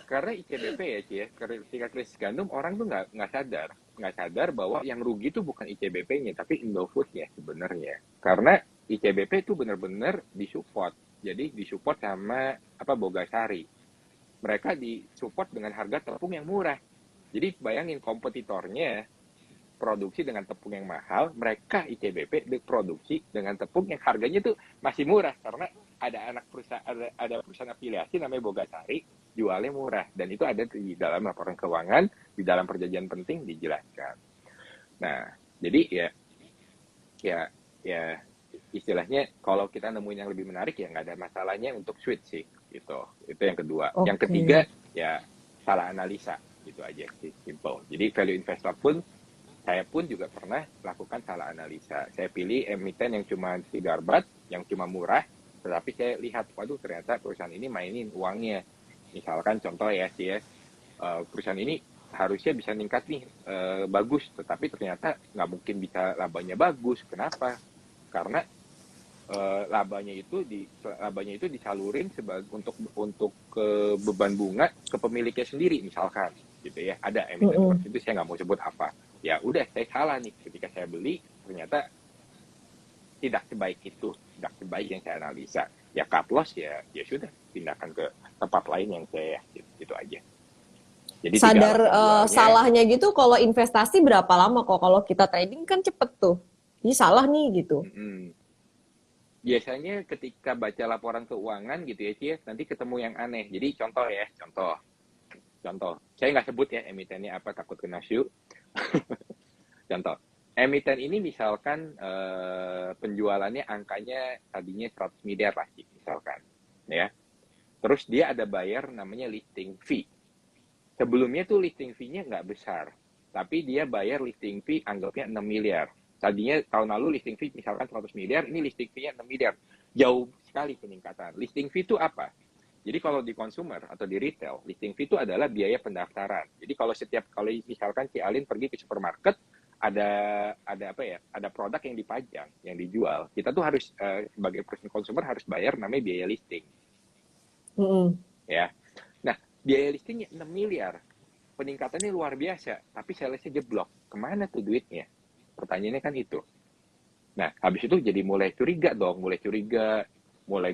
karena ICBP ya Ci ya, ketika krisis gandum orang tuh nggak sadar bahwa yang rugi itu bukan ICBP-nya tapi Indofood-nya sebenarnya. Karena ICBP itu benar-benar disupport. Jadi disupport sama apa Bogasari. Mereka disupport dengan harga tepung yang murah. Jadi bayangin kompetitornya produksi dengan tepung yang mahal, mereka ICBP produksi dengan tepung yang harganya tuh masih murah karena ada perusahaan afiliasi namanya Bogasari jualnya murah, dan itu ada di dalam laporan keuangan, di dalam perjanjian penting dijelaskan. Nah, jadi ya ya istilahnya kalau kita nemuin yang lebih menarik ya nggak ada masalahnya untuk switch sih gitu. Itu yang kedua. Yang Oke. ketiga ya salah analisa gitu aja sih, simple. Jadi value investor pun saya pun juga pernah lakukan salah analisa. Saya pilih emiten yang cuma Sigarbat, yang cuma murah, tetapi saya lihat, waduh ternyata perusahaan ini mainin uangnya. Misalkan contoh ya sih ya, perusahaan ini harusnya bisa meningkat nih, bagus, tetapi ternyata nggak mungkin bisa labanya bagus. Kenapa? Karena labanya itu disalurin sebagai untuk ke beban bunga ke pemiliknya sendiri misalkan gitu ya, ada emiten Mm-mm. seperti itu, saya nggak mau sebut apa. Ya udah, saya salah nih ketika saya beli, ternyata tidak sebaik yang saya analisa. Ya cut loss, ya sudah, pindahkan ke tempat lain yang saya gitu aja. Jadi tiga Sadar alasan jualnya. salahnya gitu kalau investasi berapa lama kok? Kalau kita trading kan cepet tuh. Ini salah nih gitu. Biasanya ketika baca laporan keuangan gitu ya Cie, nanti ketemu yang aneh. Jadi contoh, saya nggak sebut ya emitennya apa, takut kena shoe. Contoh, emiten ini misalkan penjualannya angkanya tadinya 100 miliar lah misalkan, ya. Terus dia ada bayar namanya listing fee. Sebelumnya tuh listing fee-nya nggak besar, tapi dia bayar listing fee anggapnya 6 miliar. Tadinya tahun lalu listing fee misalkan 100 miliar, ini listing fee-nya 6 miliar. Jauh sekali peningkatan. Listing fee itu apa? Jadi kalau di consumer atau di retail, listing fee itu adalah biaya pendaftaran. Jadi kalau setiap kali misalkan si Alin pergi ke supermarket, ada apa ya? Ada produk yang dipajang, yang dijual. Kita tuh harus sebagai person consumer harus bayar namanya biaya listing, Mm-mm. ya. Nah, biaya listingnya 6 miliar. Peningkatannya luar biasa, tapi salesnya jeblok. Kemana tuh duitnya? Pertanyaannya kan itu. Nah, habis itu jadi mulai curiga dong, mulai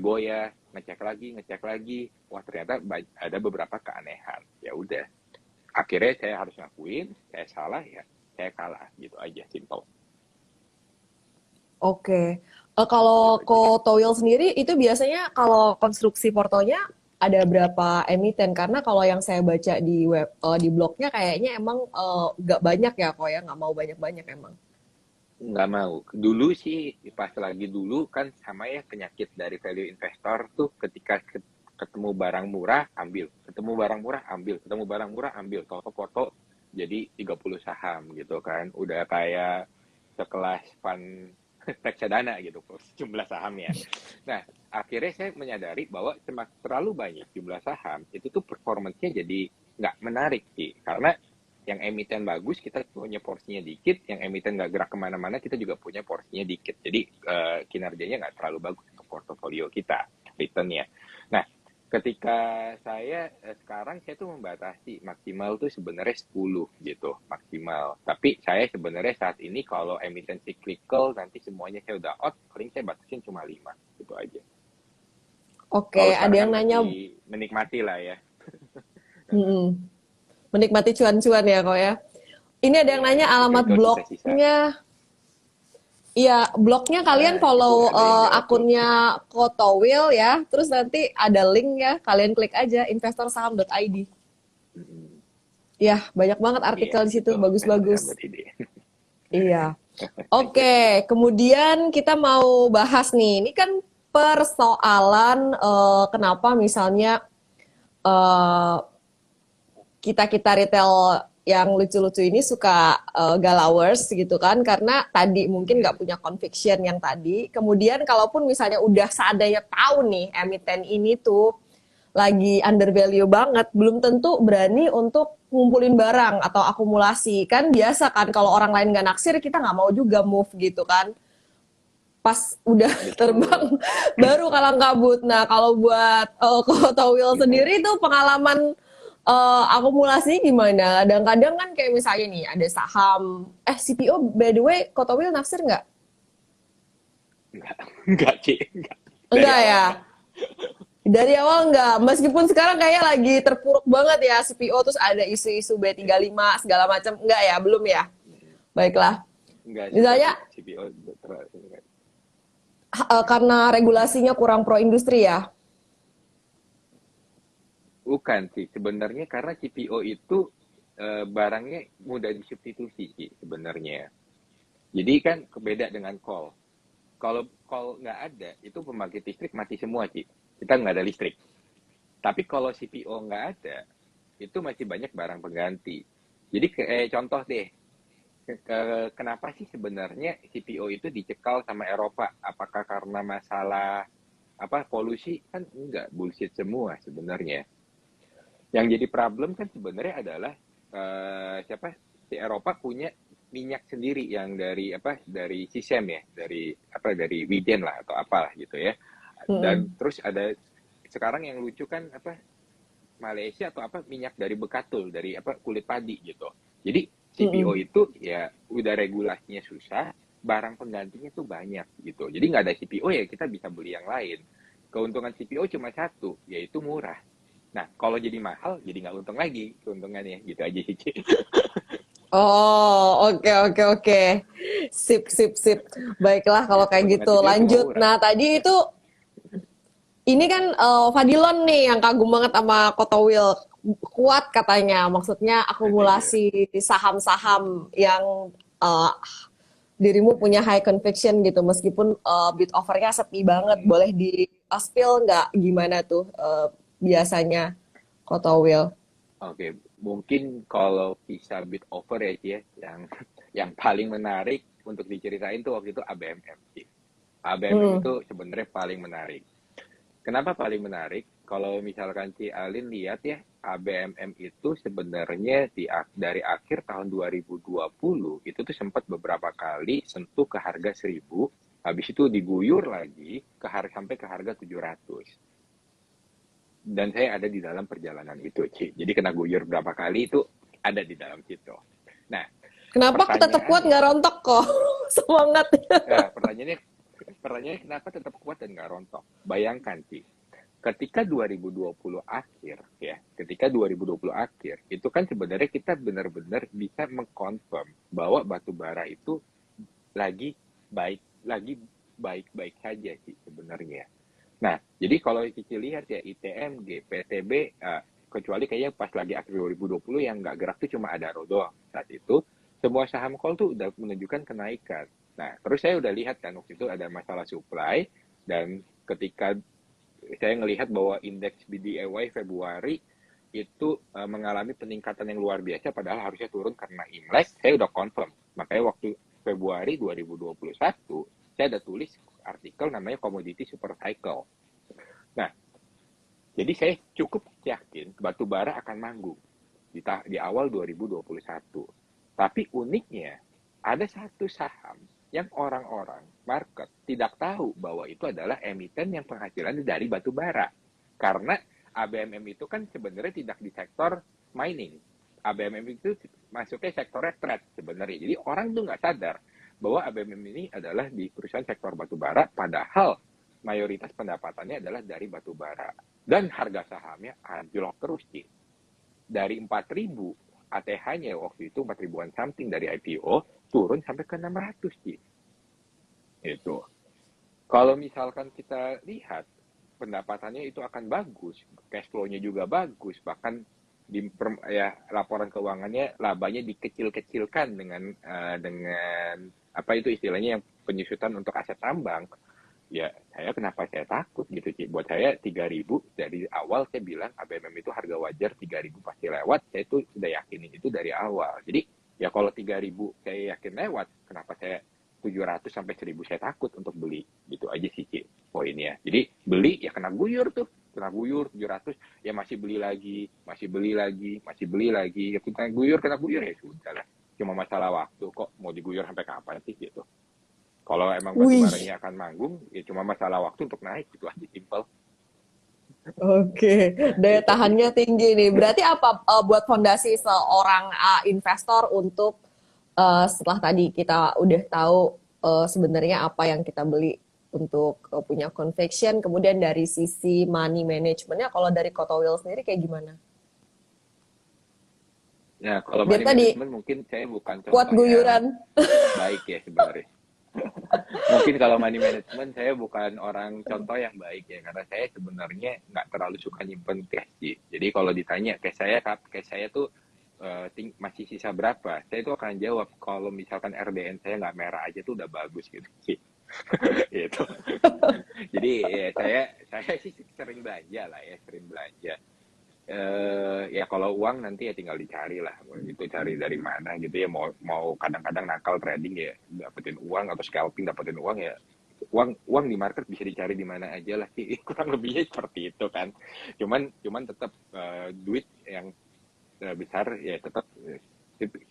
goyah, ngecek lagi. Wah, ternyata ada beberapa keanehan. Ya udah, akhirnya saya harus ngakuin, saya salah ya, saya kalah gitu aja, simple. Oke. Kalau Gitu aja. Ko Towil sendiri itu biasanya kalau konstruksi portonya ada berapa emiten? Karena kalau yang saya baca di web di blognya kayaknya emang nggak banyak ya kok ya, nggak mau banyak-banyak emang. Nggak mau. Dulu sih, pas lagi dulu kan sama ya, penyakit dari value investor tuh ketika ketemu barang murah, ambil. Ketemu barang murah, ambil. Ketemu barang murah, ambil. Foto-foto jadi 30 saham gitu kan. Udah kayak sekelas fund reksadana gitu, jumlah sahamnya. Nah, akhirnya saya menyadari bahwa semakin terlalu banyak jumlah saham, itu tuh performance-nya jadi nggak menarik sih. Karena Yang emiten bagus kita punya porsinya dikit, yang emiten nggak gerak kemana-mana kita juga punya porsinya dikit. Jadi kinerjanya nggak terlalu bagus untuk portofolio kita, returnnya. Nah, ketika saya sekarang saya tuh membatasi maksimal tuh sebenarnya 10 gitu, maksimal. Tapi saya sebenarnya saat ini kalau emiten cyclical nanti semuanya saya udah out, paling saya batasin cuma 5 gitu aja. Oke, Kalau ada sekarang kan yang nanya, masih menikmati lah ya. mm, menikmati cuan-cuan ya kok ya. Ini ada yang Iya, nanya alamat cyclical sisa-sisa. blognya. Iya, blognya kalian Nah, itu follow ada yang jawab tuh. akunnya Kotowil ya. Terus nanti ada link ya, kalian klik aja investorsaham.id. Mm-mm. Ya, banyak banget Iya, artikel di situ, betul. bagus-bagus. Ide. Iya. Thank you. Oke, kemudian kita mau bahas nih. Ini kan persoalan kenapa misalnya eh, kita-kita retail yang lucu-lucu ini suka galawers gitu kan, karena tadi mungkin nggak Mm-mm. punya conviction yang tadi. Kemudian kalaupun misalnya udah seadanya tahu nih emiten ini tuh lagi under value banget, belum tentu berani untuk ngumpulin barang atau akumulasi. Kan biasa kan kalau orang lain nggak naksir, kita nggak mau juga move gitu kan. Pas udah terbang Betul. baru kalang kabut. Nah, kalau buat Kota Will Iya. sendiri itu pengalaman akumulasi gimana? Kadang-kadang kan kayak misalnya nih ada saham CPO, by the way Kota Will naksir nggak? Enggak, enggak, Ci. Enggak. Dari Enggak awal ya. enggak. Dari awal enggak, meskipun sekarang kayak lagi terpuruk banget ya CPO, terus ada isu-isu B35 segala macam. Enggak ya, belum ya. Baiklah. Enggak suka, Ci. Misalnya CPO terlalu. karena regulasinya kurang pro industri ya. Bukan sih, sebenarnya karena CPO itu barangnya mudah disubstitusi Ci, sebenarnya. Jadi kan beda dengan call. Kalau call nggak ada, itu pembangkit listrik mati semua Ci. Kita nggak ada listrik. Tapi kalau CPO nggak ada, itu masih banyak barang pengganti. Jadi contoh deh, kenapa sih sebenarnya CPO itu dicekal sama Eropa? Apakah karena masalah apa polusi? Kan enggak, bullshit semua sebenarnya. Yang jadi problem kan sebenarnya adalah siapa si Eropa punya minyak sendiri yang dari apa dari Sisem ya dari apa dari Widen lah atau apalah gitu ya. Dan Mm-mm. terus ada sekarang yang lucu kan apa Malaysia atau apa minyak dari bekatul dari apa kulit padi gitu. Jadi CPO Mm-mm. itu ya udah regulasinya susah, barang penggantinya tuh banyak gitu. Jadi nggak ada CPO ya kita bisa beli yang lain. Keuntungan CPO cuma satu, yaitu murah. Nah, kalau jadi mahal, jadi nggak untung lagi keuntungannya. Gitu aja sih, Ci. Oh, oke oke oke. Sip sip sip. Baiklah kalau kayak Keuntungan gitu. CPO cuma Lanjut. murah. Nah, tadi itu ini kan Fadilon nih yang kagum banget sama Kota Will. Kuat katanya. Maksudnya Thank you. akumulasi saham-saham yang eh, dirimu punya high conviction gitu. Meskipun bid offernya sepi banget. Hmm. Boleh di spill nggak gimana tuh biasanya Kota Will? Oke, mungkin kalau bisa bid over ya, Ci, ya, yang yang paling menarik untuk diceritain tuh waktu itu ABMM, Ci. ABMM Hmm. itu sebenarnya paling menarik. Kenapa paling menarik? Kalau misalkan Ci Alin lihat ya, ABMM itu sebenarnya dari akhir tahun 2020 itu tuh sempat beberapa kali sentuh ke harga 1.000, habis itu diguyur lagi sampai ke harga 700. Dan saya ada di dalam perjalanan itu, Ci. Jadi kena guyur berapa kali itu ada di dalam situ. Nah, Kenapa tetap kuat nggak pertanyaannya, rontok kok? Semangat. pertanyaannya, pertanyaannya kenapa tetap kuat dan nggak rontok? Bayangkan, Ci, ketika 2020 akhir ya, ketika 2020 akhir itu kan sebenarnya kita benar-benar bisa mengkonfirm bahwa batu bara itu lagi lagi baik-baik saja sih sebenarnya. Nah, jadi kalau Cici lihat ya ITMG, PTB, kecuali kayaknya pas lagi akhir 2020 yang nggak gerak tuh cuma ada doang saat itu, semua saham call tuh udah menunjukkan kenaikan. Nah, terus saya udah lihat kan waktu itu ada masalah supply, dan ketika saya melihat bahwa indeks BDIY Februari itu mengalami peningkatan yang luar biasa padahal harusnya turun karena Imlek, saya udah confirm. Makanya waktu Februari 2021 saya ada tulis artikel namanya Commodity Super Cycle. Nah, jadi saya cukup yakin batu bara akan manggung. di awal 2021. Tapi uniknya, ada satu saham yang orang-orang market tidak tahu bahwa itu adalah emiten yang penghasilannya dari batu bara. Karena ABMM itu kan sebenarnya tidak di sektor mining. ABMM itu masuknya sektornya trade sebenarnya. Jadi orang tuh nggak sadar bahwa ABMM ini adalah di perusahaan sektor batu bara, padahal mayoritas pendapatannya adalah dari batu bara. Dan harga sahamnya anjlok terus, Ci. Dari 4.000 ATH-nya waktu itu 4.000-an something dari IPO turun sampai ke 600, Ci. Itu. Kalau misalkan kita lihat pendapatannya itu akan bagus, cash flow-nya juga bagus, bahkan di laporan keuangannya labanya dikecil-kecilkan dengan apa itu istilahnya yang penyusutan untuk aset tambang. Ya, kenapa saya takut gitu, Ci. Buat saya 3.000 dari awal saya bilang ABMM itu harga wajar 3.000 pasti lewat. Saya itu sudah yakinin itu dari awal. Jadi, ya kalau 3.000 saya yakin lewat, kenapa saya 700 sampai 1.000 saya takut untuk beli. Gitu aja sih, Ci, poinnya. Jadi, beli ya kena guyur tuh. Kena guyur 700, ya masih beli lagi, masih beli lagi, masih beli lagi. Ya kena guyur ya sudah lah. Cuma masalah waktu kok, mau diguyur sampai kapan sih gitu. Kalau emang batu Wih, baranya akan manggung, ya cuma masalah waktu untuk naik, gitu aja, simpel. oke. Daya Itu sih. tahannya tinggi nih. Berarti apa buat fondasi seorang investor untuk setelah tadi kita udah tahu sebenarnya apa yang kita beli untuk punya conviction, kemudian dari sisi money managementnya, kalau dari Kotowil sendiri kayak gimana? Ya, kalau Biar money tadi management mungkin saya bukan kuat contoh yang guyuran. baik ya sebenarnya. Mungkin kalau money management saya bukan orang contoh yang baik ya, karena saya sebenarnya nggak terlalu suka nyimpen cash sih. Jadi kalau ditanya cash saya tuh masih sisa berapa, saya itu akan jawab kalau misalkan RDN saya nggak merah aja tuh udah bagus gitu sih. Gitu. Jadi ya saya sih sering belanja lah ya, sering belanja. Ya kalau uang nanti ya tinggal dicari lah, itu cari dari mana gitu ya, mau kadang-kadang nakal trading ya dapetin uang, atau scalping dapetin uang ya, uang di market bisa dicari di mana aja lah sih. Kurang lebihnya seperti itu kan. Cuman tetap duit yang besar ya tetap,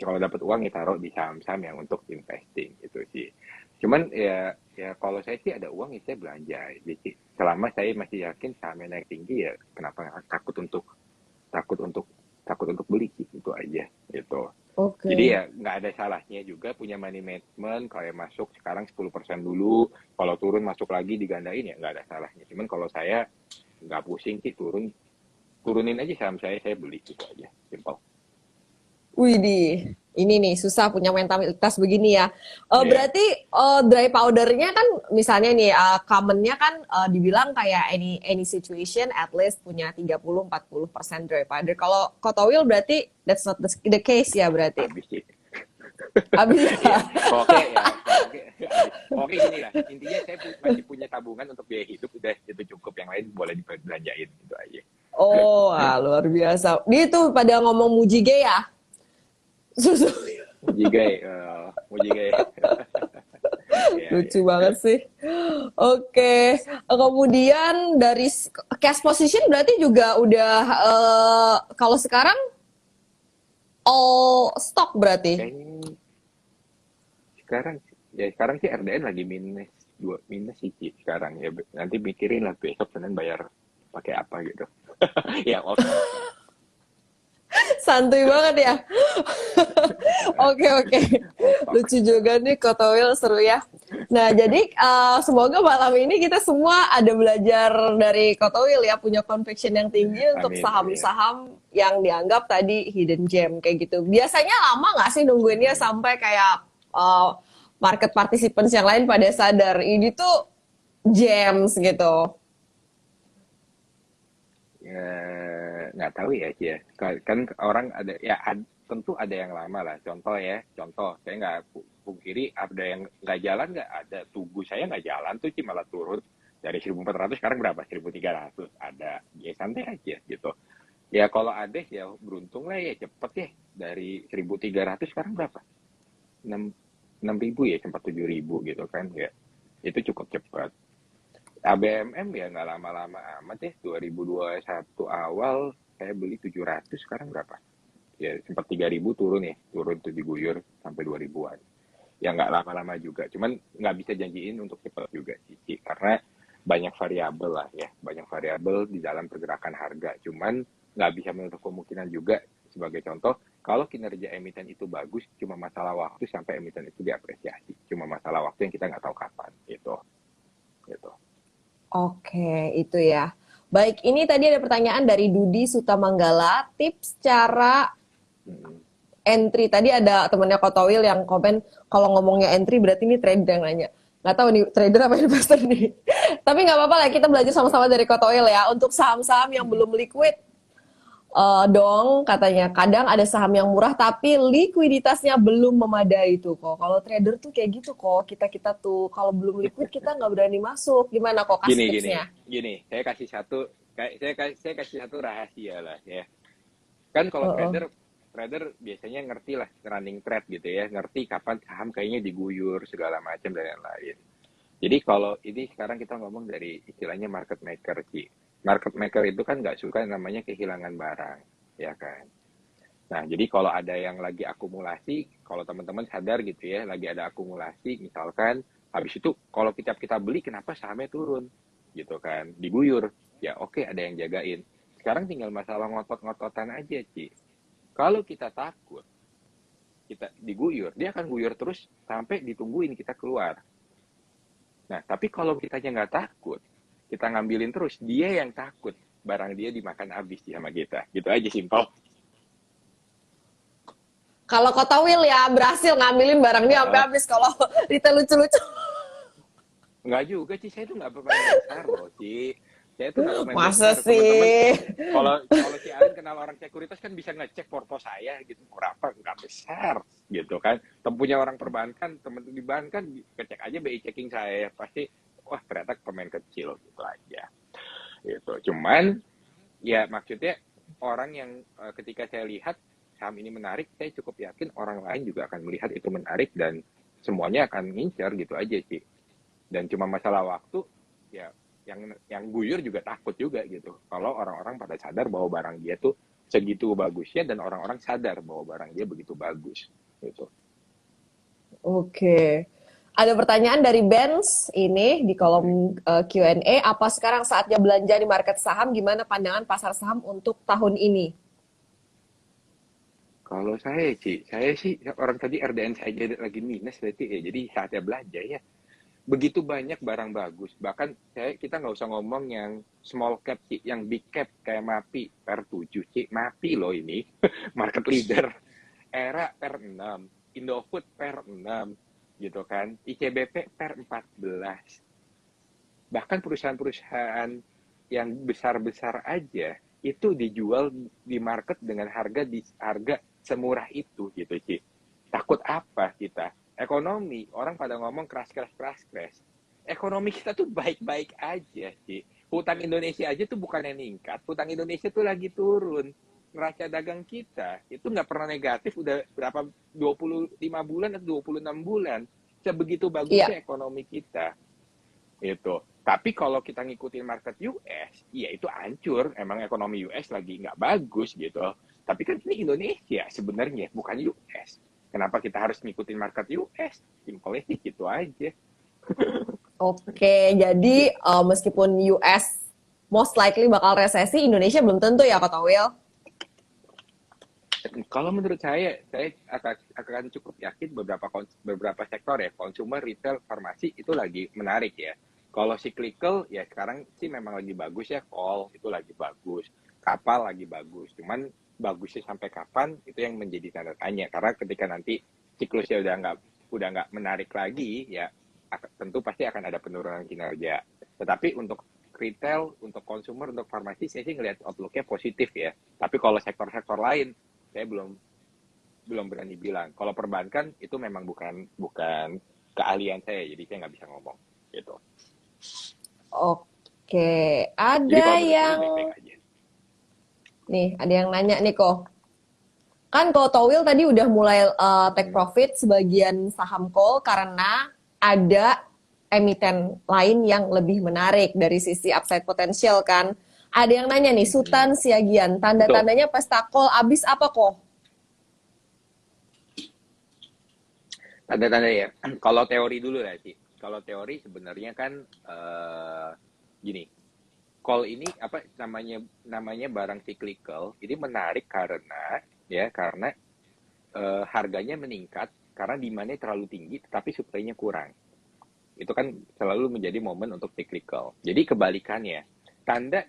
kalau dapat uang ya taruh di saham-saham yang untuk investing itu sih. Cuman ya kalau saya sih ada uang ya saya belanja. Jadi selama saya masih yakin sahamnya naik tinggi, ya kenapa takut untuk takut untuk beli sih, itu aja gitu. Jadi Oke. ya nggak ada salahnya juga punya money management, kayak masuk sekarang 10% dulu, kalau turun masuk lagi digandain, ya nggak ada salahnya. Cuman kalau saya nggak pusing sih, turunin aja saham saya beli gitu aja, simple. Widih, ini nih susah punya mentalitas begini ya. Iya, Berarti dry powdernya kan misalnya nih commonnya kan dibilang kayak any situation at least punya 30-40% dry powder. Kalau Kotowil berarti that's not the case ya berarti. habis sih. Habis Iya, ya. pokoknya habis. Oke, gini lah, intinya saya masih punya tabungan untuk biaya hidup, udah itu cukup, yang lain boleh dibelanjain gitu aja. Oh, luar biasa. Dia tuh pada ngomong Mujige ya. Susu. Mujigai. Iya, iya. Lucu banget sih. Oke, kemudian dari cash position berarti juga udah kalau sekarang all stock berarti. Kayaknya sekarang sih RDN lagi minus sih Ci, sekarang ya. Nanti mikirin lah besok Senin bayar pakai apa gitu. Ya, all stock lah. Santuy banget ya. Oke, oke. All stock. Lucu juga nih Kotowil, seru ya. Nah, jadi semoga malam ini kita semua ada belajar dari Kotowil ya, punya conviction yang tinggi untuk Amin, amin. saham-saham yang dianggap tadi hidden gem kayak gitu. Biasanya lama nggak sih nungguinnya Hmm. sampai kayak market participants yang lain pada sadar ini tuh gems gitu. Ya, nggak tahu ya Ci ya. Kan orang ada ya, tentu ada yang lama lah. Contoh saya nggak pungkiri ada yang nggak jalan, nggak ada. Tugu saya nggak jalan tuh Ci, malah turun dari 1.400 sekarang berapa? 1.300 ada. Ya santai aja gitu. Ya kalau ada ya beruntung lah ya, cepet ya, dari 1.300 sekarang berapa? 6 6.000 ya, sempat 7.000 gitu kan ya. Itu cukup cepat. ABMM ya nggak lama-lama amat ya, 2021 awal saya beli 700, sekarang berapa? Ya sempat 3.000 turun tuh diguyur sampai 2.000-an. Ya nggak lama-lama juga, cuman nggak bisa janjiin untuk cepat juga sih, karena banyak variabel lah ya, banyak variabel di dalam pergerakan harga. Cuman nggak bisa menutup kemungkinan juga, sebagai contoh, kalau kinerja emiten itu bagus, cuma masalah waktu sampai emiten itu diapresiasi. Cuma masalah waktu yang kita nggak tahu kapan, gitu. Oke, itu ya. Baik, ini tadi ada pertanyaan dari Dudi Sutamanggala, tips cara Mm-mm. entry. Tadi ada temennya Kotowil yang komen, kalau ngomongnya entry berarti ini trader yang nanya. Nggak tahu nih trader apa investor nih. Tapi nggak apa-apa lah, kita belajar sama-sama dari Kotowil ya. Untuk saham-saham yang belum liquid, dong katanya. Kadang ada saham yang murah tapi likuiditasnya belum memadai tuh kok. Kalau trader tuh kayak gitu kok. Kita-kita tuh kalau belum liquid kita nggak berani masuk. Gimana kok, kasih Gini, gini, tipsnya? gini. Saya kasih satu rahasia lah ya. Kan kalau Heeh. trader biasanya ngerti lah running trade gitu ya, ngerti kapan saham kayaknya diguyur segala macam dan lain-lain. Jadi kalau ini sekarang kita ngomong dari istilahnya market maker sih. Market maker itu kan nggak suka namanya kehilangan barang, ya kan. Nah, jadi kalau ada yang lagi akumulasi, kalau teman-teman sadar gitu ya, lagi ada akumulasi, misalkan, habis itu kalau kita beli, kenapa sahamnya turun? Gitu kan, diguyur. Ya oke, ada yang jagain. Sekarang tinggal masalah ngotot-ngototan aja, Ci. Kalau kita takut, kita diguyur, dia akan guyur terus sampai ditungguin kita keluar. Nah, tapi kalau kitanya nggak takut, kita ngambilin terus, dia yang takut. Barang dia dimakan habis sama kita. Gitu aja, simpel. Kalau Kotowil ya berhasil ngambilin barang dia sampai Uh, habis. Kalau retail lucu-lucu. Nggak juga, Ci. Saya tuh nggak pemain besar loh, Ci. Saya tuh nggak pemain Masa besar. Teman-teman, sih? kalau kalau si Alin kenal orang sekuritas kan bisa ngecek porto saya gitu. Berapa? Nggak besar gitu kan. Punya orang perbankan, teman di bank kan ngecek aja BI checking saya. Pasti, wah ternyata pemain kecil gitu aja. Gitu. Cuman, ya maksudnya orang yang ketika saya lihat saham ini menarik, saya cukup yakin orang lain juga akan melihat itu menarik dan semuanya akan ngincar gitu aja sih. Dan cuma masalah waktu, ya yang guyur juga takut juga gitu. Kalau orang-orang pada sadar bahwa barang dia tuh segitu bagusnya dan orang-orang sadar bahwa barang dia begitu bagus gitu. Oke. Ada pertanyaan dari Benz ini di kolom Q&A. Apa sekarang saatnya belanja di market saham? Gimana pandangan pasar saham untuk tahun ini? Kalau saya sih orang tadi RDN saya jadi lagi minus berarti ya. Jadi saatnya belanja ya. Begitu banyak barang bagus. Bahkan kita nggak usah ngomong yang small cap, Ci, yang big cap kayak MAPI per 7, Ci. MAPI loh ini, market leader. Era per 6, Indofood per 6, gitu kan. ICBP per 14. Bahkan perusahaan-perusahaan yang besar-besar aja itu dijual di market dengan harga semurah itu gitu, Ci. Takut apa kita? Ekonomi, orang pada ngomong keras. Ekonomi kita tuh baik-baik aja sih. Hutang Indonesia aja tuh bukannya ningkat, hutang Indonesia tuh lagi turun. Neraca dagang kita itu nggak pernah negatif udah berapa 25 bulan atau 26 bulan. Sebegitu Iya. bagusnya ekonomi kita. Itu. Tapi kalau kita ngikutin market US, ya itu hancur. Emang ekonomi US lagi nggak bagus gitu. Tapi kan ini Indonesia sebenarnya, bukan US. Kenapa kita harus ngikutin market US? Simpelnya sih gitu aja. Oke, jadi meskipun US most likely bakal resesi, Indonesia belum tentu ya, Kak Tawil? Kalau menurut saya akan cukup yakin beberapa sektor ya, consumer, retail, farmasi itu lagi menarik ya. Kalau cyclical ya sekarang sih memang lagi bagus ya, coal itu lagi bagus, kapal lagi bagus. Cuman bagusnya sampai kapan itu yang menjadi tanda tanya. Karena ketika nanti siklusnya udah nggak menarik lagi ya, tentu pasti akan ada penurunan kinerja. Tetapi untuk retail, untuk consumer, untuk farmasi saya sih ngelihat outlook-nya positif ya. Tapi kalau sektor-sektor lain saya belum berani bilang. Kalau perbankan itu memang bukan keahlian saya, jadi saya nggak bisa ngomong gitu. Oke, Jadi ada kalau menurut saya yang baik-baik aja. nih, ada yang nanya nih kok. Kan kalau Towil tadi udah mulai take Hmm. profit sebagian saham call karena ada emiten lain yang lebih menarik dari sisi upside potensial kan. Ada yang nanya nih, Hmm. Sultan Siagian, Betul. tanda-tandanya pesta call abis apa kok? Tanda-tanda ya. Kalau teori dulu lah sih. Kalau teori sebenarnya kan gini, call ini apa namanya namanya barang cyclical. Ini menarik karena harganya meningkat karena demand-nya terlalu tinggi tetapi supply-nya kurang. Itu kan selalu menjadi momen untuk cyclical. Jadi kebalikannya, tanda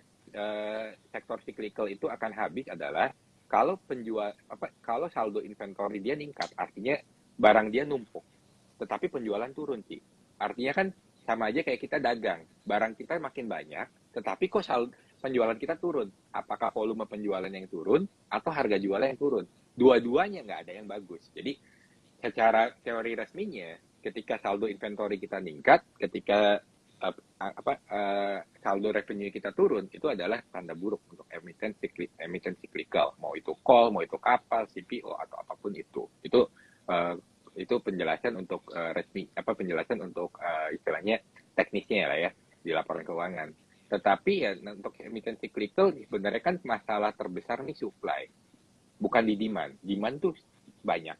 sektor cyclical itu akan habis adalah kalau saldo inventory dia meningkat, artinya barang dia numpuk, tetapi penjualan turun sih. Artinya kan sama aja kayak kita dagang, barang kita makin banyak, tetapi kok penjualan kita turun. Apakah volume penjualan yang turun atau harga jualnya yang turun? Dua-duanya nggak ada yang bagus. Jadi secara teori resminya, ketika saldo inventory kita meningkat, ketika saldo revenue kita turun, itu adalah tanda buruk untuk emiten cyclical. Mau itu call, mau itu kapal, CPO atau apapun itu. Itu penjelasan untuk resmi, penjelasan untuk istilahnya teknisnya lah ya di laporan keuangan. Tetapi ya untuk emiten cyclical sebenarnya kan masalah terbesar nih supply, bukan di demand. Demand tuh banyak.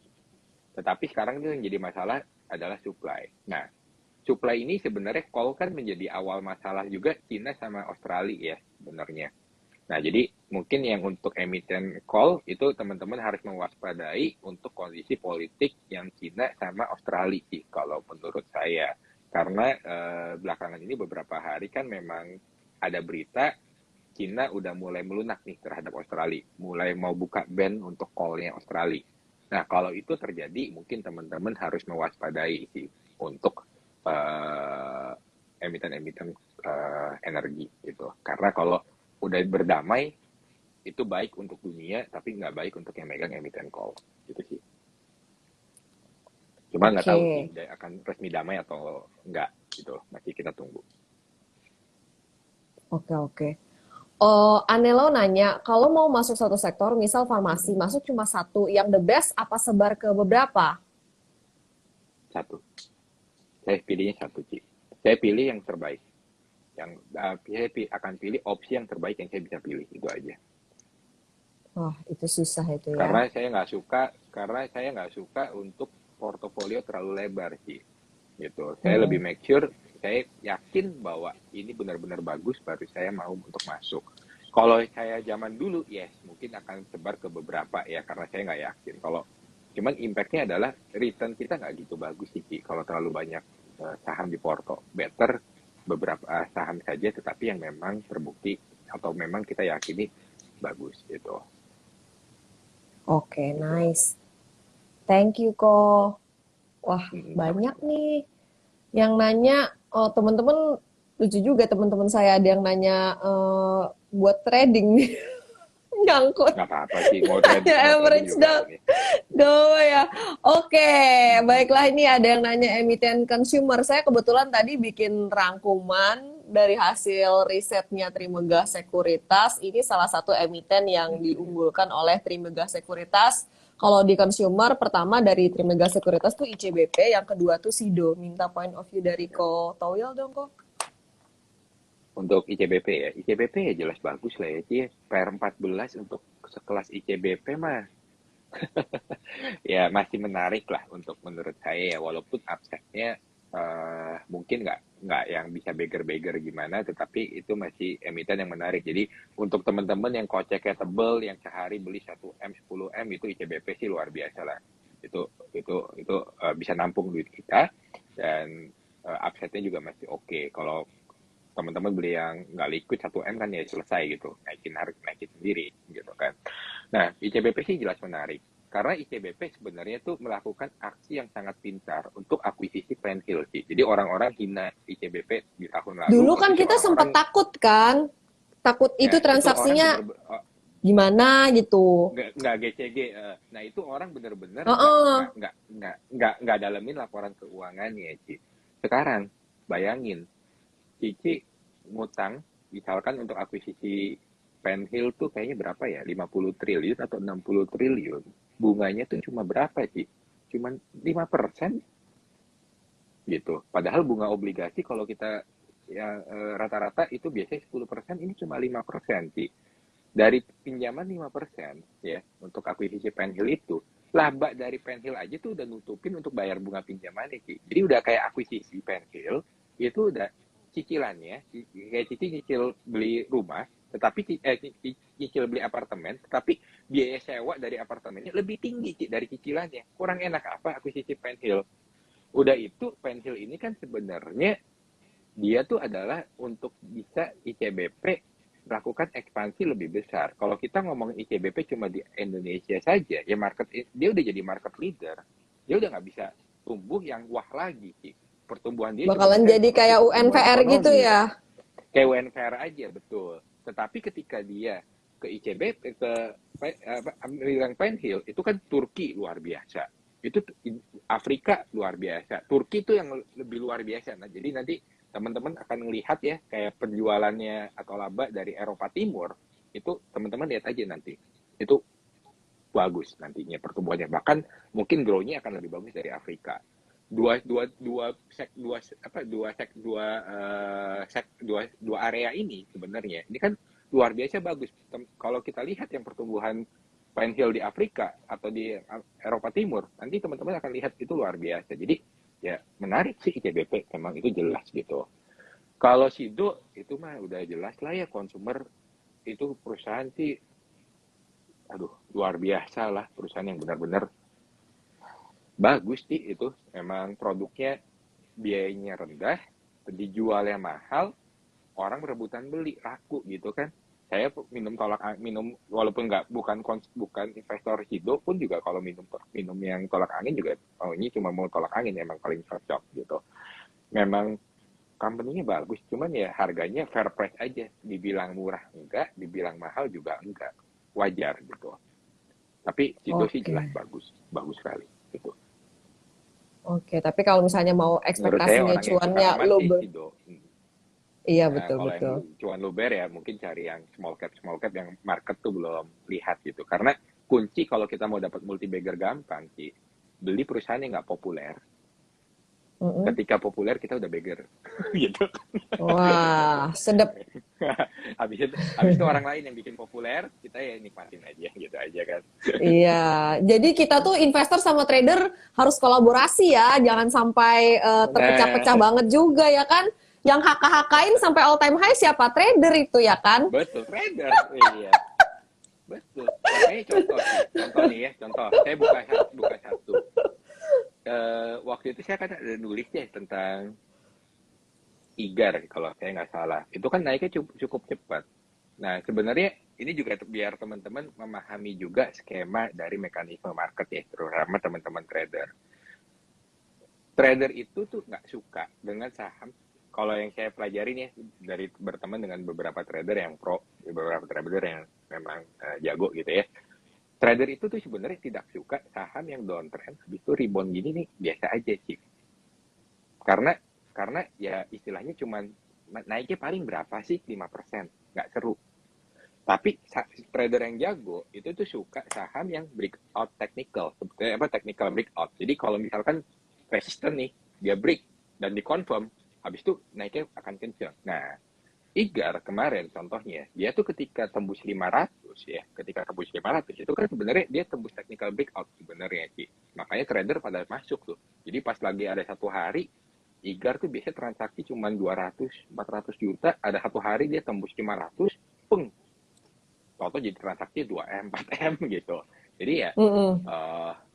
Tetapi sekarang itu yang jadi masalah adalah supply. Nah, supply ini sebenarnya call kan menjadi awal masalah juga Cina sama Australia ya sebenarnya. Nah, jadi mungkin yang untuk emiten call itu teman-teman harus mewaspadai untuk kondisi politik yang Cina sama Australia sih kalau menurut saya. Karena belakangan ini beberapa hari kan memang ada berita Cina udah mulai melunak nih terhadap Australia, mulai mau buka ban untuk call-nya Australia. Nah, kalau itu terjadi, mungkin teman-teman harus mewaspadai sih untuk uh, emiten-emiten energi gitu. Karena kalau udah berdamai, itu baik untuk dunia, tapi nggak baik untuk yang megang emiten call. Gitu sih. Cuma nggak tahu sih, Oke, udah akan resmi damai atau nggak gitu. Masih kita tunggu. oke, oke. Oh, Anelo nanya, kalau mau masuk satu sektor, misal farmasi, Mm-mm. masuk cuma satu, yang the best apa sebar ke beberapa? Satu. Saya pilihnya satu, Ci. Saya pilih yang terbaik. Saya akan pilih opsi yang terbaik yang saya bisa pilih. Itu aja. Wah, itu susah itu ya. Karena saya nggak suka untuk portofolio terlalu lebar sih gitu. Saya lebih Mm-mm. make sure saya yakin bahwa ini benar-benar bagus baru saya mau untuk masuk. Kalau saya zaman dulu yes mungkin akan sebar ke beberapa ya karena saya nggak yakin. Kalau cuman impactnya adalah return kita nggak gitu bagus sih Ki. Kalau terlalu banyak saham di porto better beberapa saham saja tetapi yang memang terbukti atau memang kita yakini bagus gitu. Oke, Gitu. nice. Thank you, Ko. Wah, banyak Sama-sama. nih yang nanya. Oh, teman-teman lucu juga teman-teman saya ada yang nanya buat trading nih. Nyangkut. Nggak apa-apa sih, Nanya mau trading average juga down. ini. Do ya. Oke, Mm-mm. baiklah ini ada yang nanya emiten consumer. Saya kebetulan tadi bikin rangkuman dari hasil risetnya Trimegah Sekuritas. Ini salah satu emiten yang diunggulkan oleh Trimegah Sekuritas. Kalau di consumer, pertama dari Trimegah Sekuritas tuh ICBP, yang kedua tuh SIDO. Minta point of view dari Ko Towil dong, Ko. Untuk ICBP ya, ICBP ya jelas bagus lah ya, Ci. PR14 untuk sekelas ICBP mah ya masih menarik lah untuk menurut saya ya, walaupun upside-nya mungkin nggak yang bisa beggar-beggar gimana, tetapi itu masih emiten yang menarik. Jadi untuk teman-teman yang koceknya tebel, yang sehari beli 1M, 10M itu ICBP sih luar biasa lah. Itu bisa nampung duit kita dan upside-nya juga masih oke. Kalau teman-teman beli yang nggak liquid 1M kan ya selesai gitu, naikin harga naikin sendiri gitu kan. Nah, ICBP sih jelas menarik. Karena ICBP sebenarnya tuh melakukan aksi yang sangat pintar untuk akuisisi pensil sih. Jadi orang-orang hina ICBP di tahun lalu, Dulu kan tapi si kita sempat orang-orang takut kan, takut itu ya itu orang transaksinya bener gimana gitu. nggak GCG. Nah itu orang bener-bener Heeh. nggak dalemin laporan keuangannya, Ci. Sekarang bayangin, Cici ngutang misalkan untuk akuisisi Penhill tuh kayaknya berapa ya? 50 triliun atau 60 triliun. Bunganya tuh cuma berapa sih? Cuma 5% gitu. Padahal bunga obligasi kalau kita ya rata-rata itu biasanya 10%, ini cuma 5% sih. Dari pinjaman 5% ya untuk akuisisi Penhill itu laba dari Penhill aja tuh udah nutupin untuk bayar bunga pinjamannya, Ci. Jadi udah kayak akuisisi Penhill, itu udah cicilannya, kayak Cici nyicil beli rumah, tetapi nyicil beli apartemen, tetapi biaya sewa dari apartemennya lebih tinggi, Ci, dari cicilannya. Kurang enak apa akuisisi Penhill? Udah itu Penhill ini kan sebenarnya dia tuh adalah untuk bisa ICBP melakukan ekspansi lebih besar. Kalau kita ngomongin ICBP cuma di Indonesia saja, ya dia udah jadi market leader, dia udah nggak bisa tumbuh yang wah lagi sih. Pertumbuhan dia cuma Bakalan bisa jadi seperti kayak pertumbuhan UNVR gitu ekonomi, ya. kayak UNVR aja, betul. Tetapi ketika dia ke ICBP, ke bilang Penhill, itu kan Turki luar biasa. Itu Afrika luar biasa. Turki itu yang lebih luar biasa. Nah, jadi nanti teman-teman akan melihat ya kayak penjualannya atau laba dari Eropa Timur, itu teman-teman lihat aja nanti. Itu bagus nantinya pertumbuhannya. Bahkan mungkin grow-nya akan lebih bagus dari Afrika. Dua area ini sebenarnya ini kan luar biasa bagus. Kalau kita lihat yang pertumbuhan Penhill di Afrika atau di Eropa Timur, nanti teman-teman akan lihat itu luar biasa. Jadi ya menarik sih ICBP, memang itu jelas gitu. Kalau Sido itu mah udah jelas lah ya, konsumer itu perusahaan sih, aduh luar biasa lah, perusahaan yang benar-benar bagus sih itu. Memang produknya biayanya rendah, dijualnya mahal, orang berebutan beli, laku gitu kan. Saya minum walaupun bukan investor Sido pun juga kalau minum yang tolak angin juga, oh ini cuma mau tolak angin, emang paling cocok gitu. Memang company-nya bagus, cuman ya harganya fair price aja. Dibilang murah enggak, dibilang mahal juga enggak, wajar gitu. Tapi Sido sih jelas Oke. bagus sekali gitu. Oke, tapi kalau misalnya mau Menurut saya ekspektasinya orang yang suka cuannya aman sih Sido. iya Nah, betul kalau yang betul. cuan luber ya mungkin cari yang small cap yang market tuh belum lihat gitu. Karena kunci kalau kita mau dapat multi bagger gampang sih, beli perusahaan yang nggak populer. Mm-mm. Ketika populer kita udah bagger gitu. Wah, sedep. habis itu orang lain yang bikin populer, kita ya nikmatin aja gitu aja kan. Iya, jadi kita tuh investor sama trader harus kolaborasi ya, jangan sampai terpecah-pecah Nah, banget juga ya kan. Yang haka-hakain sampai all time high siapa? Trader itu ya kan? betul trader. Iya, betul. Makanya contoh sih, contoh nih ya, contoh. Saya buka satu. Waktu itu saya kan ada nulis ya tentang IGAR kalau saya nggak salah. Itu kan naiknya cukup cepat. Nah, sebenarnya ini juga biar teman-teman memahami juga skema dari mekanisme market ya, terutama teman-teman trader. Trader itu tuh nggak suka dengan saham. Kalau yang saya pelajari nih dari berteman dengan beberapa trader yang pro, beberapa trader yang memang jago gitu ya. Trader itu tuh sebenarnya tidak suka saham yang downtrend, habis itu rebound gini nih biasa aja sih. Karena ya istilahnya cuman naiknya paling berapa sih, 5%, nggak seru. Tapi trader yang jago itu tuh suka saham yang breakout technical, sebetulnya apa technical breakout. Jadi kalau misalkan resisten nih, dia break dan dikonfirm, habis itu naiknya akan kencang. Nah, IGAR kemarin contohnya, dia tuh ketika tembus 500 ya, ketika tembus 500 itu kan sebenarnya dia tembus technical breakout sebenarnya sih. Makanya trader pada masuk tuh. Jadi pas lagi ada satu hari, IGAR tuh biasanya transaksi cuma 200-400 juta, ada satu hari dia tembus 500, peng, toto jadi transaksi 2M, 4M gitu. Jadi ya Mm-mm.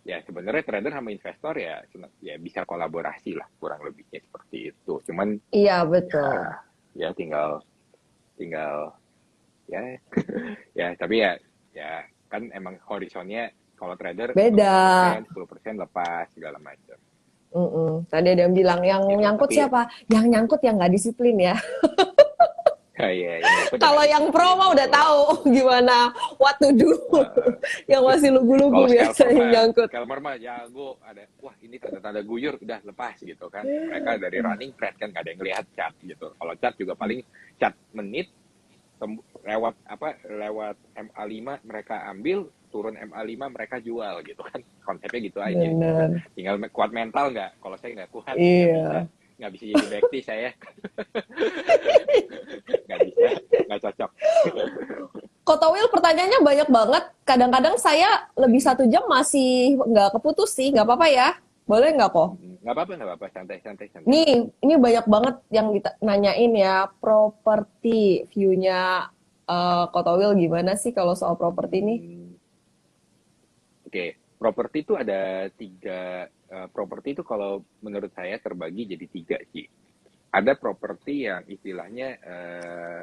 ya sebenarnya trader sama investor ya bisa kolaborasi lah, kurang lebihnya seperti itu. Cuman Iya betul. ya ya tinggal ya ya tapi ya kan emang horizonnya kalau trader Beda. 10% lepas segala macam Mm-mm. Tadi ada yang bilang yang gitu. nyangkut Tapi siapa? Yang nyangkut yang nggak disiplin ya. ya yang aku udah Kalau nggak yang pro disiplin, mah udah betul. tahu gimana what to do. Wah, Yang masih lugu-lugu kalau biasanya nyangkut. scalper mah jago, ada wah ini tanda-tanda guyur udah lepas gitu kan. Mereka dari running trade kan nggak ada yang lihat chart gitu. Kalau chart juga paling chart menit lewat MA5 mereka ambil, turun MA5 mereka jual gitu kan. Konsepnya gitu aja. Bener. Tinggal kuat mental nggak? Kalau saya nggak kuat, Iya. nggak bisa jadi backti saya. Nggak bisa, nggak cocok. Kota Will pertanyaannya banyak banget. kadang-kadang saya lebih 1 jam masih nggak keputus sih, nggak apa-apa ya? Boleh nggak kok? Nggak apa-apa, santai, santai, santai. Nih, ini banyak banget yang nanyain ya, properti view-nya Kota Will gimana sih kalau soal properti nih? Hmm, Oke, properti itu ada tiga. Properti itu kalau menurut saya terbagi jadi tiga sih. Ada properti yang istilahnya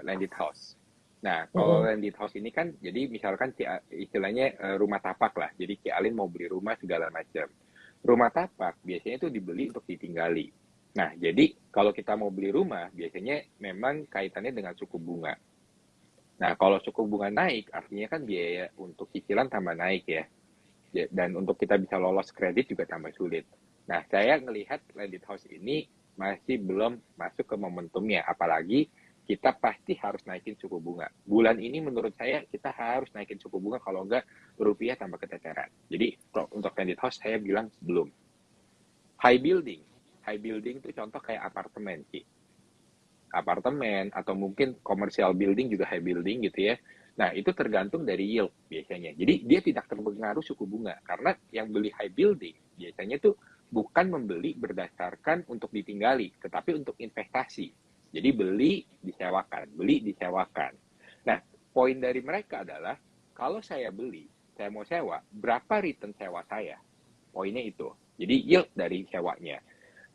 landed house. Nah, kalau Mm-mm. landed house ini kan, jadi misalkan istilahnya rumah tapak lah. Jadi Ki Alin mau beli rumah segala macam. Rumah tapak biasanya itu dibeli untuk ditinggali. Nah, jadi kalau kita mau beli rumah, biasanya memang kaitannya dengan suku bunga. Nah, kalau suku bunga naik, artinya kan biaya untuk cicilan tambah naik ya. Dan untuk kita bisa lolos kredit juga tambah sulit. Nah, saya melihat landed house ini masih belum masuk ke momentumnya, apalagi kita pasti harus naikin suku bunga. Bulan ini menurut saya kita harus naikin suku bunga, kalau enggak rupiah tambah keteteran. Jadi untuk landed house saya bilang belum. High building, high building itu contoh kayak apartemen sih, apartemen atau mungkin commercial building juga high building gitu ya. Nah, itu tergantung dari yield biasanya. Jadi dia tidak terpengaruh suku bunga karena yang beli high building biasanya tuh bukan membeli berdasarkan untuk ditinggali, tetapi untuk investasi. Jadi beli disewakan. Nah, poin dari mereka adalah kalau saya beli, saya mau sewa, berapa return sewa saya? Poinnya itu. Jadi yield dari sewanya.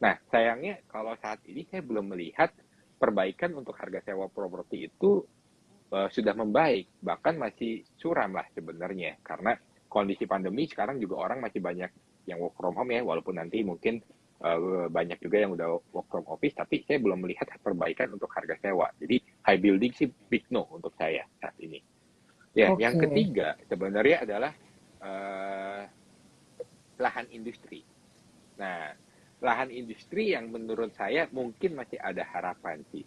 Nah, sayangnya kalau saat ini saya belum melihat perbaikan untuk harga sewa properti itu sudah membaik, bahkan masih suram lah sebenarnya, karena kondisi pandemi sekarang juga orang masih banyak yang work from home ya, walaupun nanti mungkin banyak juga yang udah work from office, tapi saya belum melihat perbaikan untuk harga sewa. Jadi high building sih big no untuk saya saat ini. Ya, yang Oke. ketiga sebenarnya adalah uh, lahan industri. Nah, lahan industri yang menurut saya mungkin masih ada harapan sih.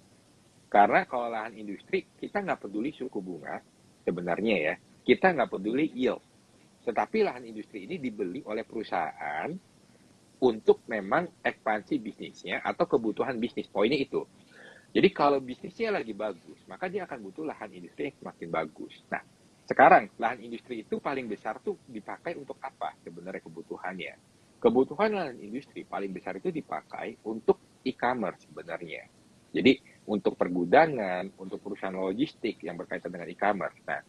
Karena kalau lahan industri, kita nggak peduli suku bunga, sebenarnya ya. Kita nggak peduli yield. Tetapi lahan industri ini dibeli oleh perusahaan untuk memang ekspansi bisnisnya atau kebutuhan bisnis. Poinnya itu. Jadi kalau bisnisnya lagi bagus, maka dia akan butuh lahan industri yang semakin bagus. Nah, sekarang lahan industri itu paling besar tuh dipakai untuk apa sebenarnya kebutuhannya? Kebutuhan lahan industri paling besar itu dipakai untuk e-commerce sebenarnya. Jadi untuk pergudangan, untuk perusahaan logistik yang berkaitan dengan e-commerce. Nah,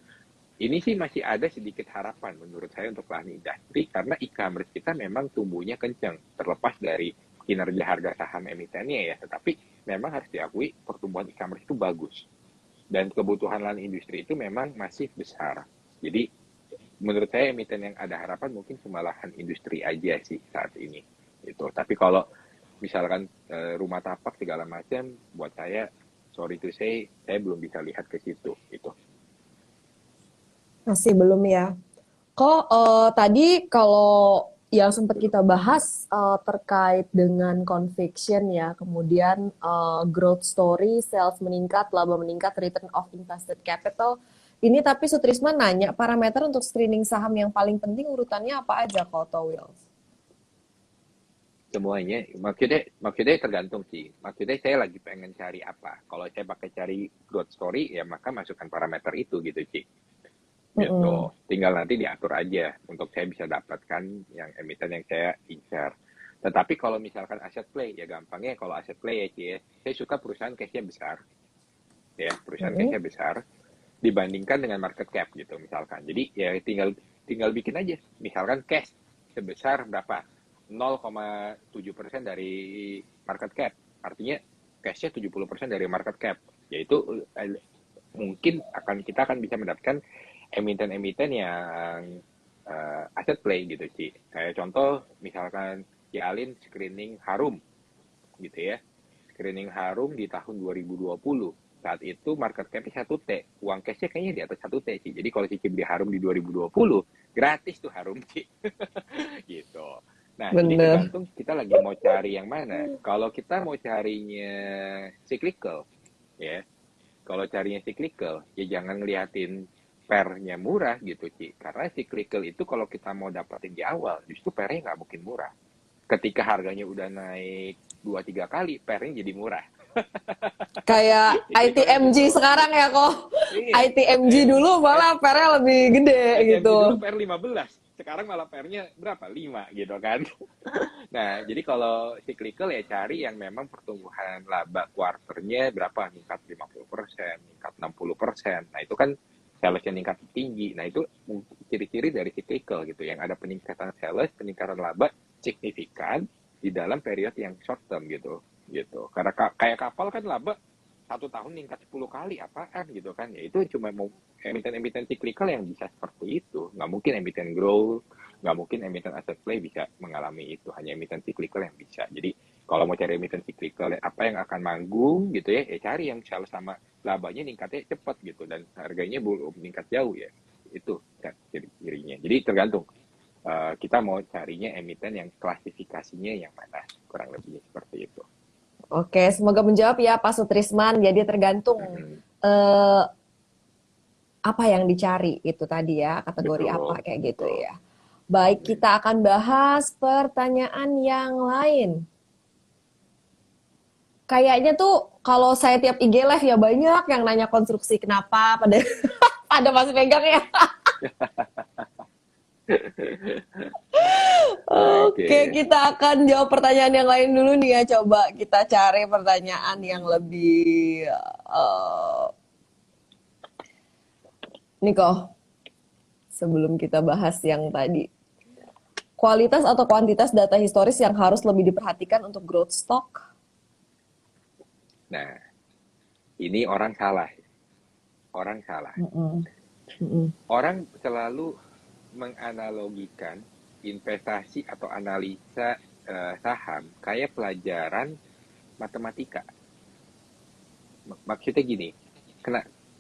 ini sih masih ada sedikit harapan menurut saya untuk lahan industri karena e-commerce kita memang tumbuhnya kencang terlepas dari kinerja harga saham emitennya ya, tetapi memang harus diakui pertumbuhan e-commerce itu bagus dan kebutuhan lahan industri itu memang masih besar. Jadi menurut saya emiten yang ada harapan mungkin cuma lahan industri aja sih saat ini. Itu. Tapi kalau misalkan rumah tapak segala macam, buat saya sorry to say saya belum bisa lihat ke situ. Itu. Masih belum ya. Kok tadi kalau yang sempat kita bahas terkait dengan conviction ya, kemudian growth story, sales meningkat, laba meningkat, return of invested capital. Ini tapi Sutrisma nanya parameter untuk screening saham yang paling penting urutannya apa aja kok, Wills? Semuanya maksudnya tergantung sih, maksudnya saya lagi pengen cari apa. Kalau saya pakai cari growth story ya maka masukkan parameter itu gitu sih, gitu. Mm-mm. Tinggal nanti diatur aja untuk saya bisa dapatkan yang emiten yang saya incar. Tetapi kalau misalkan aset play ya gampangnya, kalau aset play ya Ci, saya suka perusahaan cashnya besar ya, perusahaan Mm-mm. cashnya besar dibandingkan dengan market cap gitu misalkan. Jadi ya tinggal tinggal bikin aja misalkan cash sebesar berapa, 0,7% dari market cap, artinya cashnya 70% dari market cap, yaitu mungkin kita akan bisa mendapatkan emiten-emiten yang aset play gitu sih. Kayak contoh misalkan Alin screening Harum gitu ya. Screening Harum di tahun 2020. Saat itu market cap-nya 1T. Uang cashnya kayaknya di atas 1T sih. Jadi kalau Cici beli Harum di 2020, gratis tuh Harum sih. Gitu. Nah, ini Bener. tergantung kita lagi mau cari yang mana. Kalau kita mau carinya cyclical, ya. Kalau carinya cyclical, ya jangan ngeliatin pernya murah gitu, Ci. Karena cyclical itu kalau kita mau dapetin di awal, justru pernya nggak mungkin murah. Ketika harganya udah naik 2-3 kali, pernya jadi murah. Kayak Cyclicalnya ITMG betul. sekarang ya kok. Iya. ITMG Eh, dulu eh, malah PR-nya lebih gede ITMG gitu. dulu PR 15, sekarang malah PR-nya berapa? 5 gitu kan. Nah, jadi kalau cyclical ya cari yang memang pertumbuhan laba kuarternya berapa, meningkat 50%, meningkat 60%. Nah, itu kan salesnya meningkat tinggi. Nah, itu ciri-ciri dari cyclical gitu, yang ada peningkatan sales, peningkatan laba signifikan di dalam periode yang short term gitu. Gitu. Karena kayak kapal kan laba 1 tahun meningkat 10 kali, apaan gitu kan. Ya itu cuma mau emiten-emiten cyclical yang bisa seperti itu. Nggak mungkin emiten growth, nggak mungkin emiten asset play bisa mengalami itu, hanya emiten cyclical yang bisa. Jadi kalau mau cari emiten cyclical apa yang akan manggung gitu ya, ya cari yang selalu sama labanya ningkatnya cepat gitu dan harganya belum meningkat jauh ya, itu kan ciri-cirinya. Jadi tergantung kita mau carinya emiten yang klasifikasinya yang mana, kurang lebihnya seperti itu. Oke, semoga menjawab ya Pak Sutrisman. Jadi tergantung Mm-mm. eh, apa yang dicari itu tadi ya, kategori apa Betul, kayak gitu betul. ya. Baik, Amin. kita akan bahas pertanyaan yang lain. Kayaknya tuh kalau saya tiap IG live ya banyak yang nanya konstruksi kenapa pada pada masih pegang ya. Oke, Oke. kita akan jawab pertanyaan yang lain dulu nih ya. Coba kita cari pertanyaan yang lebih Niko, sebelum kita bahas yang tadi. Kualitas atau kuantitas data historis yang harus lebih diperhatikan untuk growth stock? Nah, ini orang salah. Orang salah. Mm-mm. Mm-mm. Orang selalu menganalogikan investasi atau analisa saham kayak pelajaran matematika. Maksudnya gini,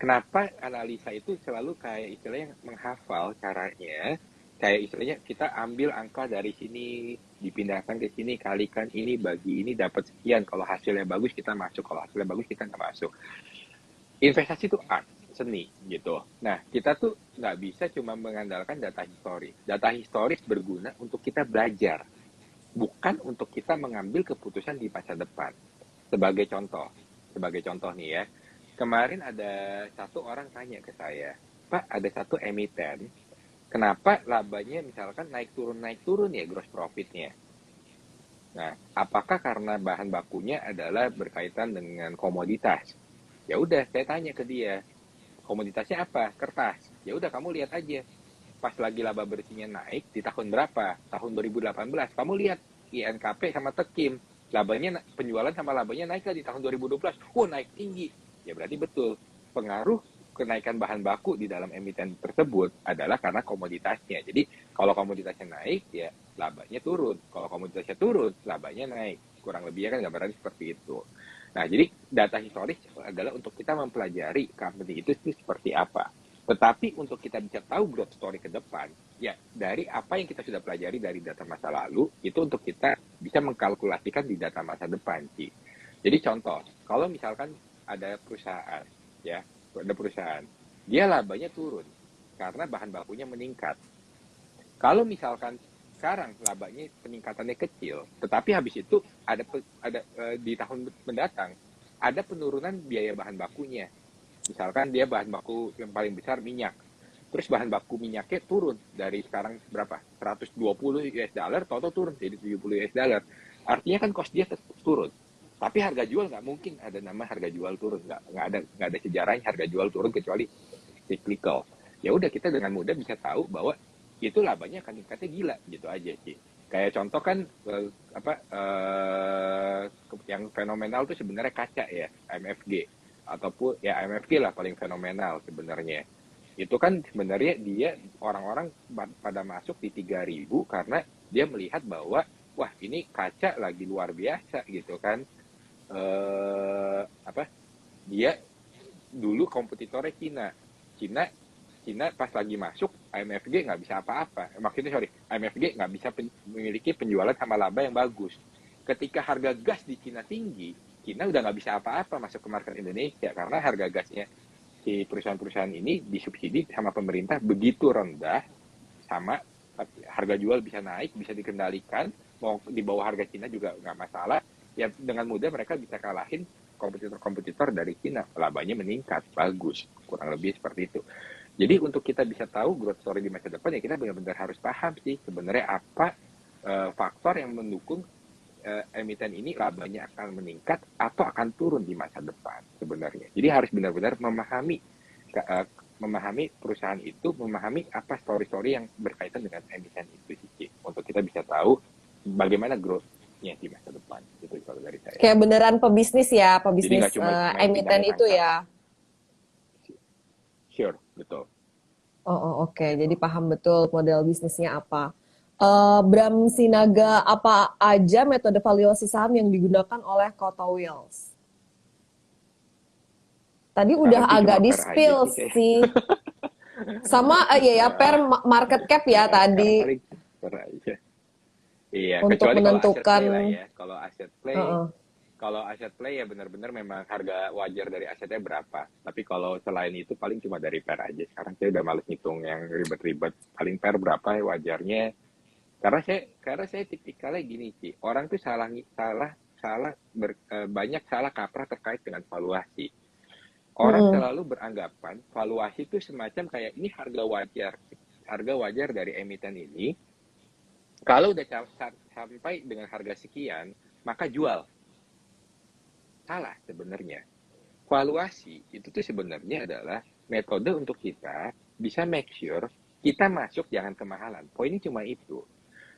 kenapa analisa itu selalu kayak istilahnya menghafal caranya, kayak istilahnya kita ambil angka dari sini, dipindahkan ke sini, kalikan ini, bagi ini, dapat sekian. Kalau hasilnya bagus kita masuk, kalau hasilnya bagus kita nggak masuk. Investasi itu art, seni gitu. Nah, kita tuh nggak bisa cuma mengandalkan data historis. Data historis berguna untuk kita belajar, bukan untuk kita mengambil keputusan di masa depan. Sebagai contoh nih ya, kemarin ada satu orang tanya ke saya, Pak, ada satu emiten, kenapa labanya misalkan naik turun ya gross profitnya? Nah, apakah karena bahan bakunya adalah berkaitan dengan komoditas? Ya udah, saya tanya ke dia, komoditasnya apa? Kertas. Ya udah kamu lihat aja. Pas lagi laba bersihnya naik di tahun berapa? Tahun 2018. Kamu lihat INKP sama Tekim. Labanya penjualan sama labanya naik di tahun 2012. Oh, naik tinggi. Ya berarti betul. Pengaruh kenaikan bahan baku di dalam emiten tersebut adalah karena komoditasnya. Jadi kalau komoditasnya naik ya labanya turun. Kalau komoditasnya turun, labanya naik. Kurang lebihnya kan gambarannya seperti itu. Nah, jadi data historis adalah untuk kita mempelajari company itu seperti apa. Tetapi untuk kita bisa tahu growth story ke depan, ya dari apa yang kita sudah pelajari dari data masa lalu, itu untuk kita bisa mengkalkulasikan di data masa depan, Ci. Jadi contoh, kalau misalkan ada perusahaan, ya, ada perusahaan, dia labanya turun karena bahan bakunya meningkat. Kalau misalkan sekarang labanya peningkatannya kecil, tetapi habis itu ada di tahun mendatang ada penurunan biaya bahan bakunya. Misalkan dia bahan baku yang paling besar minyak. Terus bahan baku minyaknya turun dari sekarang berapa? 120 US dollar, total turun jadi 70 US dollar. Artinya kan cost dia turun. Tapi harga jual nggak mungkin ada nama harga jual turun, nggak ada sejarahnya harga jual turun kecuali cyclical. Ya udah kita dengan mudah bisa tahu bahwa itu labanya akan tingkatnya gila gitu aja sih. Kayak contoh kan yang fenomenal tuh sebenarnya kaca ya, MFG ataupun ya MFG lah paling fenomenal sebenarnya. Itu kan sebenarnya dia orang-orang pada masuk di 3.000 karena dia melihat bahwa wah ini kaca lagi luar biasa gitu kan. Apa dia dulu kompetitornya Cina. Cina Cina pas lagi masuk IMFG nggak bisa apa-apa. Maksudnya sorry, IMFG nggak bisa memiliki penjualan sama laba yang bagus. Ketika harga gas di Cina tinggi, Cina udah nggak bisa apa-apa masuk ke market Indonesia karena harga gasnya si perusahaan-perusahaan ini disubsidi sama pemerintah begitu rendah, sama harga jual bisa naik, bisa dikendalikan, mau di bawah harga Cina juga nggak masalah. Ya dengan mudah mereka bisa kalahin kompetitor dari Cina, labanya meningkat, bagus, kurang lebih seperti itu. Jadi untuk kita bisa tahu growth story di masa depan ya kita benar-benar harus paham sih sebenarnya apa faktor yang mendukung emiten ini labanya akan meningkat atau akan turun di masa depan sebenarnya. Jadi harus benar-benar memahami perusahaan itu, memahami apa story-story yang berkaitan dengan emiten itu sih, untuk kita bisa tahu bagaimana growth-nya di masa depan. Itu kalau dari saya. Kayak beneran pebisnis ya, Jadi pebisnis nggak cuma main emiten pindahin itu angka. ya. Sure, betul. Oke. Gitu. Jadi paham betul model bisnisnya apa. Bram Sinaga, apa aja metode valuasi saham yang digunakan oleh Koto Wheels? Tadi udah Sih cuma agak per aja di-spill sih saya. sih. Sama ya per market cap ya Sekarang tadi paling per aja. Iya, untuk kecuali kalau aset menentukan. play lah ya. uh, Kalau aset play ya benar-benar memang harga wajar dari asetnya berapa. Tapi kalau selain itu paling cuma dari per aja. Sekarang saya udah males ngitung yang ribet-ribet. Paling per berapa ya wajarnya. Karena saya tipikalnya gini sih. Orang tuh banyak salah kaprah terkait dengan valuasi. Orang mm-mm. selalu beranggapan valuasi itu semacam kayak ini harga wajar dari emiten ini. Kalau udah sampai dengan harga sekian, maka jual. Salah sebenarnya. Valuasi itu tuh sebenarnya adalah metode untuk kita bisa make sure kita masuk jangan kemahalan. Poinnya cuma itu.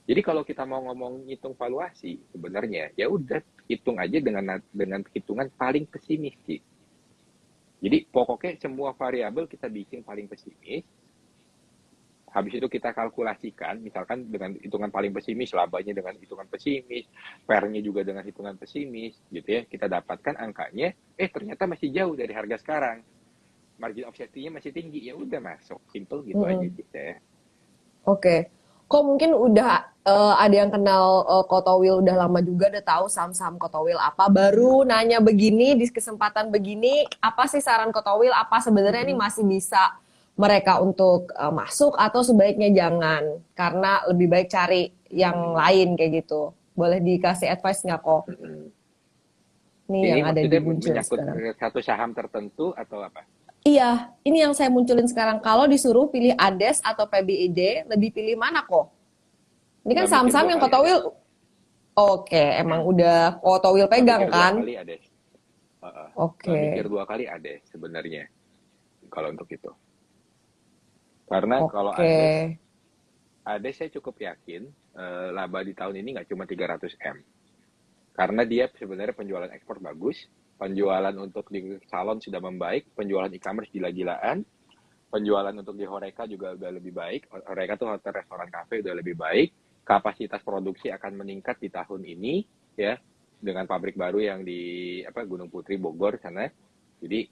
Jadi kalau kita mau ngomong hitung valuasi sebenarnya ya udah hitung aja dengan hitungan paling pesimis sih. Jadi pokoknya semua variabel kita bikin paling pesimis. Habis itu kita kalkulasikan, misalkan dengan hitungan paling pesimis, labanya dengan hitungan pesimis, PER-nya juga dengan hitungan pesimis, gitu ya. Kita dapatkan angkanya, ternyata masih jauh dari harga sekarang. Margin of safety-nya masih tinggi, ya udah masuk. Simple gitu aja Mm-mm. sih saya. Oke. Kok mungkin udah ada yang kenal Koto Wheel udah lama juga, udah tahu saham-saham Koto Wheel apa. Baru nanya begini di kesempatan begini, apa sih saran Koto Wheel? Apa sebenarnya ini masih bisa mereka untuk masuk atau sebaiknya jangan? Karena lebih baik cari yang lain kayak gitu. Boleh dikasih advice nggak kok? Nih Ini yang ada di maksudnya muncul menyangkut sekarang. satu saham tertentu atau apa? Iya, ini yang saya munculin sekarang. Kalau disuruh pilih ADES atau PBID, lebih pilih mana kok? Ini kan Nggak mikir saham-saham dua yang kali Koto ada. Wheel. Oke, emang udah Koto Wheel Nggak pegang mikir dua kan? kali ada. Nggak Oke, mikir dua kali ada sebenarnya kalau untuk itu. Karena kalau oke. ada saya cukup yakin laba di tahun ini nggak cuma 300 M. Karena dia sebenarnya penjualan ekspor bagus, penjualan untuk di salon sudah membaik, penjualan e-commerce gila-gilaan, penjualan untuk di Horeca juga udah lebih baik. Horeca tuh hotel, restoran, kafe udah lebih baik. Kapasitas produksi akan meningkat di tahun ini, ya, dengan pabrik baru yang di Gunung Putri, Bogor sana. Jadi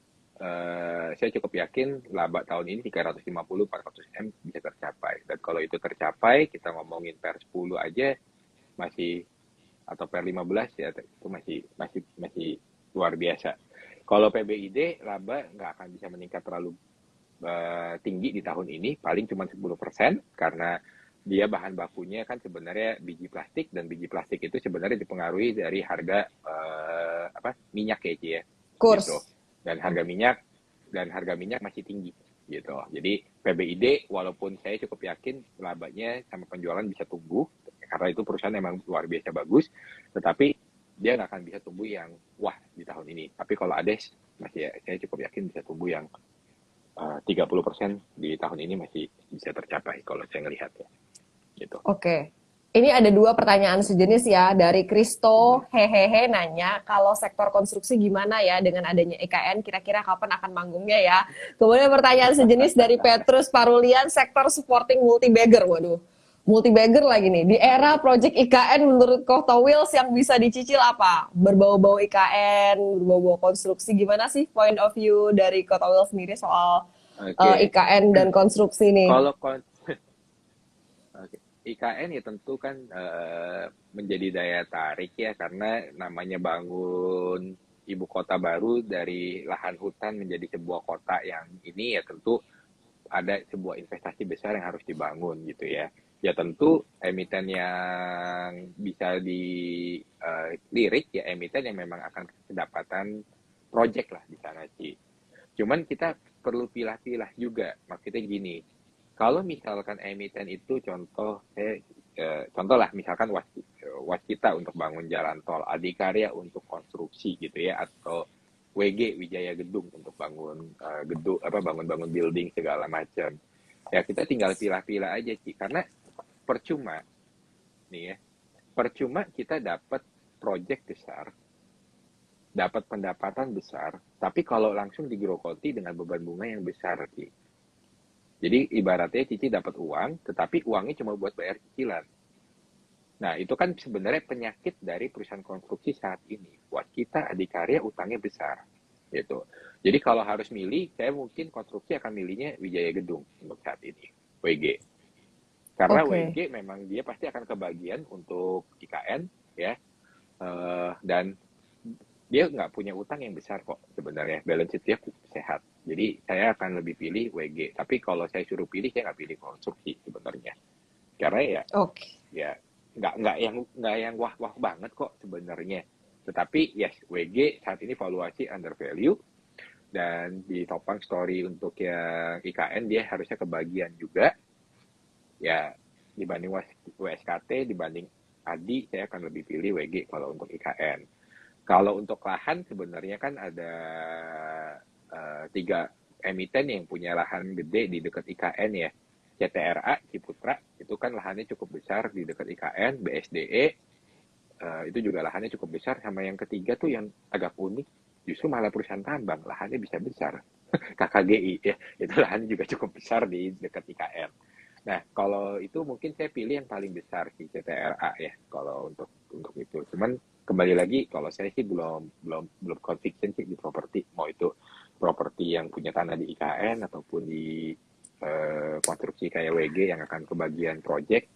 saya cukup yakin laba tahun ini 350-400 M bisa tercapai. Dan kalau itu tercapai, kita ngomongin per 10 aja masih atau per 15 ya itu masih luar biasa. Kalau PBID laba nggak akan bisa meningkat terlalu tinggi di tahun ini, paling cuma 10% karena dia bahan bakunya kan sebenarnya biji plastik dan biji plastik itu sebenarnya dipengaruhi dari harga minyak ya Kurs. gitu. Dan harga minyak masih tinggi gitu. Jadi PBID walaupun saya cukup yakin labanya sama penjualan bisa tumbuh karena itu perusahaan emang luar biasa bagus, tetapi dia nggak akan bisa tumbuh yang wah di tahun ini. Tapi kalau ADES saya cukup yakin bisa tumbuh yang 30% di tahun ini masih bisa tercapai kalau saya ngelihatnya gitu. Oke. Ini ada dua pertanyaan sejenis ya dari Kristo hehehe nanya kalau sektor konstruksi gimana ya dengan adanya EKN kira-kira kapan akan manggungnya ya. Kemudian pertanyaan sejenis dari Petrus Parulian sektor supporting multi-bagger. Waduh, multi-bagger lagi nih. Di era project IKN menurut Koto Wheels yang bisa dicicil apa? Berbau-bau IKN, berbau-bau konstruksi. Gimana sih point of view dari Koto Wheels sendiri soal Oke. IKN dan konstruksi nih? Kalau IKN ya tentu kan menjadi daya tarik ya karena namanya bangun ibu kota baru dari lahan hutan menjadi sebuah kota yang ini ya tentu ada sebuah investasi besar yang harus dibangun gitu ya. Ya tentu emiten yang bisa dilirik ya emiten yang memang akan kedapatan project lah di sana, Ci. Cuman kita perlu pilah-pilah juga. Maksudnya gini, kalau misalkan emiten itu contoh lah, misalkan Waskita untuk bangun jalan tol, Adikarya untuk konstruksi gitu ya, atau WG Wijaya Gedung untuk bangun gedung bangun-bangun building segala macam. Ya kita tinggal pilah-pilah aja Ci, karena percuma nih ya, percuma kita dapat project besar, dapat pendapatan besar, tapi kalau langsung digerogoti dengan beban bunga yang besar Ci. Jadi ibaratnya Cici dapat uang, tetapi uangnya cuma buat bayar cicilan. Nah, itu kan sebenarnya penyakit dari perusahaan konstruksi saat ini. Buat kita Adikarya utangnya besar. Gitu. Jadi kalau harus milih, saya mungkin konstruksi akan milihnya Wijaya Gedung untuk saat ini, WG. Karena Oke. WG memang dia pasti akan kebagian untuk IKN, ya. Dan dia nggak punya utang yang besar kok sebenarnya, balance sheet dia sehat. Jadi saya akan lebih pilih WG. Tapi kalau saya suruh pilih, saya nggak pilih konstruksi sebenarnya. Karena Oke. ya nggak yang wah-wah banget kok sebenarnya. Tetapi yes, WG saat ini valuasi under value, dan di topang story untuk yang IKN dia harusnya kebagian juga. Ya dibanding WSKT, dibanding Adi, saya akan lebih pilih WG kalau untuk IKN. Kalau untuk lahan sebenarnya kan ada 3 emiten yang punya lahan gede di dekat IKN ya. CTRA, Ciputra, itu kan lahannya cukup besar di dekat IKN, BSDE, itu juga lahannya cukup besar. Sama yang ketiga tuh yang agak unik, justru malah perusahaan tambang, lahannya bisa besar. KKGI ya, itu lahannya juga cukup besar di dekat IKN. Nah, kalau itu mungkin saya pilih yang paling besar sih, CTRA ya, kalau untuk itu. Cuman kembali lagi, kalau saya sih belum conviction sih di properti, mau itu properti yang punya tanah di IKN ataupun di konstruksi kayak WG yang akan kebagian project.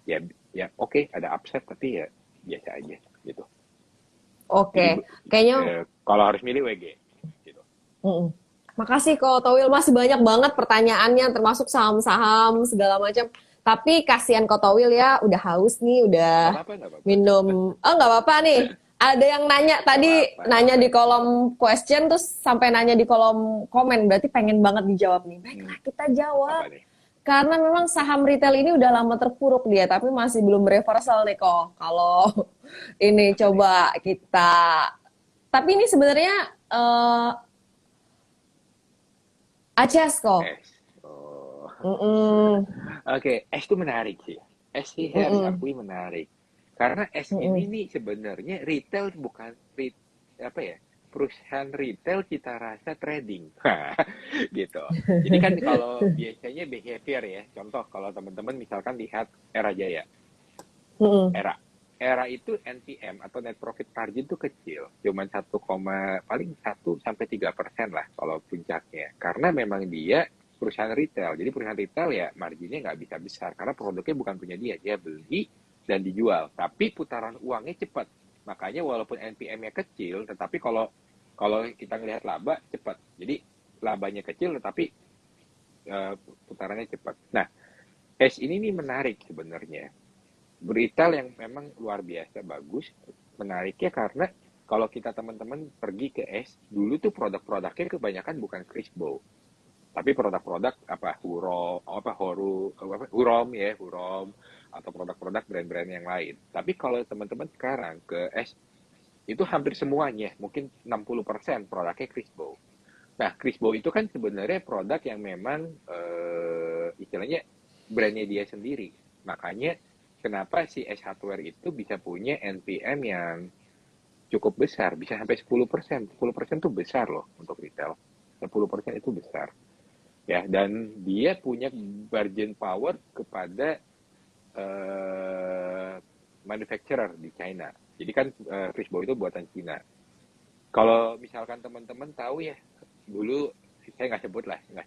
Ya ya oke, ada upset tapi ya biasa aja gitu. Jadi Oke. Kayaknya kalau harus milih WG gitu. mm-mm. Makasih kok Towil, masih banyak banget pertanyaannya termasuk saham-saham segala macam. Tapi kasihan kok Towil ya, udah haus nih, Nggak udah apa-apa, nggak apa-apa. minum. Oh nggak apa-apa nih. Ada yang nanya Nggak tadi, apa-apa, nanya di santai. kolom question terus sampai nanya di kolom komen, berarti pengen banget dijawab nih. Hmm, Baiklah kita jawab. apa nih? Karena memang saham retail ini udah lama terpuruk dia, tapi masih belum reversal nih kok. Kalau ini Apa nih? coba kita, tapi ini sebenarnya Aces kok. Es. Oh. Mm-mm. Oke, es itu menarik sih. Es sih saya harus Mm-mm. akui menarik. Karena es ini Mm-mm. nih sebenarnya retail bukan apa ya? Perusahaan retail cita rasa trading. Gitu. Jadi kan kalau biasanya behavior ya, contoh kalau teman-teman misalkan lihat Era Jaya, Mm-mm. Era itu NPM atau net profit margin itu kecil, cuman paling 1 sampai 3% lah kalau puncaknya. Karena memang dia perusahaan retail, jadi perusahaan retail ya marginnya nggak bisa besar karena produknya bukan punya dia, dia beli dan dijual. Tapi putaran uangnya cepat, makanya walaupun NPM-nya kecil, tetapi kalau kalau kita ngelihat laba cepat. Jadi labanya kecil tetapi putarannya cepat. Nah, cash ini nih menarik sebenarnya, retail yang memang luar biasa bagus. Menariknya karena kalau kita teman-teman pergi ke es, dulu tuh produk-produknya kebanyakan bukan Crispo, tapi produk-produk apa Hurom ya, Hurom, atau produk-produk brand-brand yang lain. Tapi kalau teman-teman sekarang ke es, itu hampir semuanya, mungkin 60% produknya Crispo. Nah, Crispo itu kan sebenarnya produk yang memang istilahnya brandnya dia sendiri. Makanya kenapa si S Hardware itu bisa punya NPM yang cukup besar, bisa sampai 10%. 10% itu besar loh untuk retail. 10% itu besar. Ya, dan dia punya bargain power kepada manufacturer di China. Jadi kan Crispo itu buatan Cina. Kalau misalkan teman-teman tahu ya, dulu saya nggak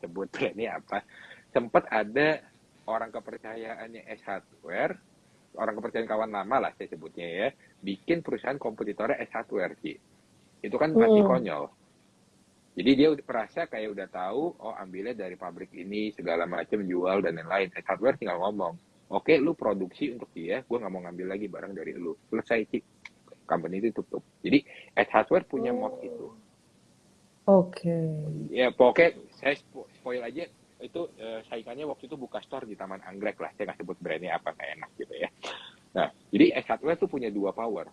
sebut brandnya apa, sempat ada orang kepercayaannya S Hardware, orang kepercayaan kawan lama lah saya sebutnya ya, bikin perusahaan kompetitornya S Hardware sih. Itu kan masih Mm-mm. konyol. Jadi dia udah merasa kayak udah tahu, oh ambilnya dari pabrik ini segala macam, jual dan lain-lain. S Hardware tinggal ngomong, oke lu produksi untuk dia, gue nggak mau ngambil lagi barang dari lu. Selesai sih, company itu tutup. Jadi S Hardware punya mod itu. Oke. Ya pokoknya saya spoil aja itu saingannya waktu itu buka store di Taman Anggrek lah. Saya nggak sebut brandnya apa, nggak enak gitu ya. Nah, jadi S Hardware tuh punya dua power.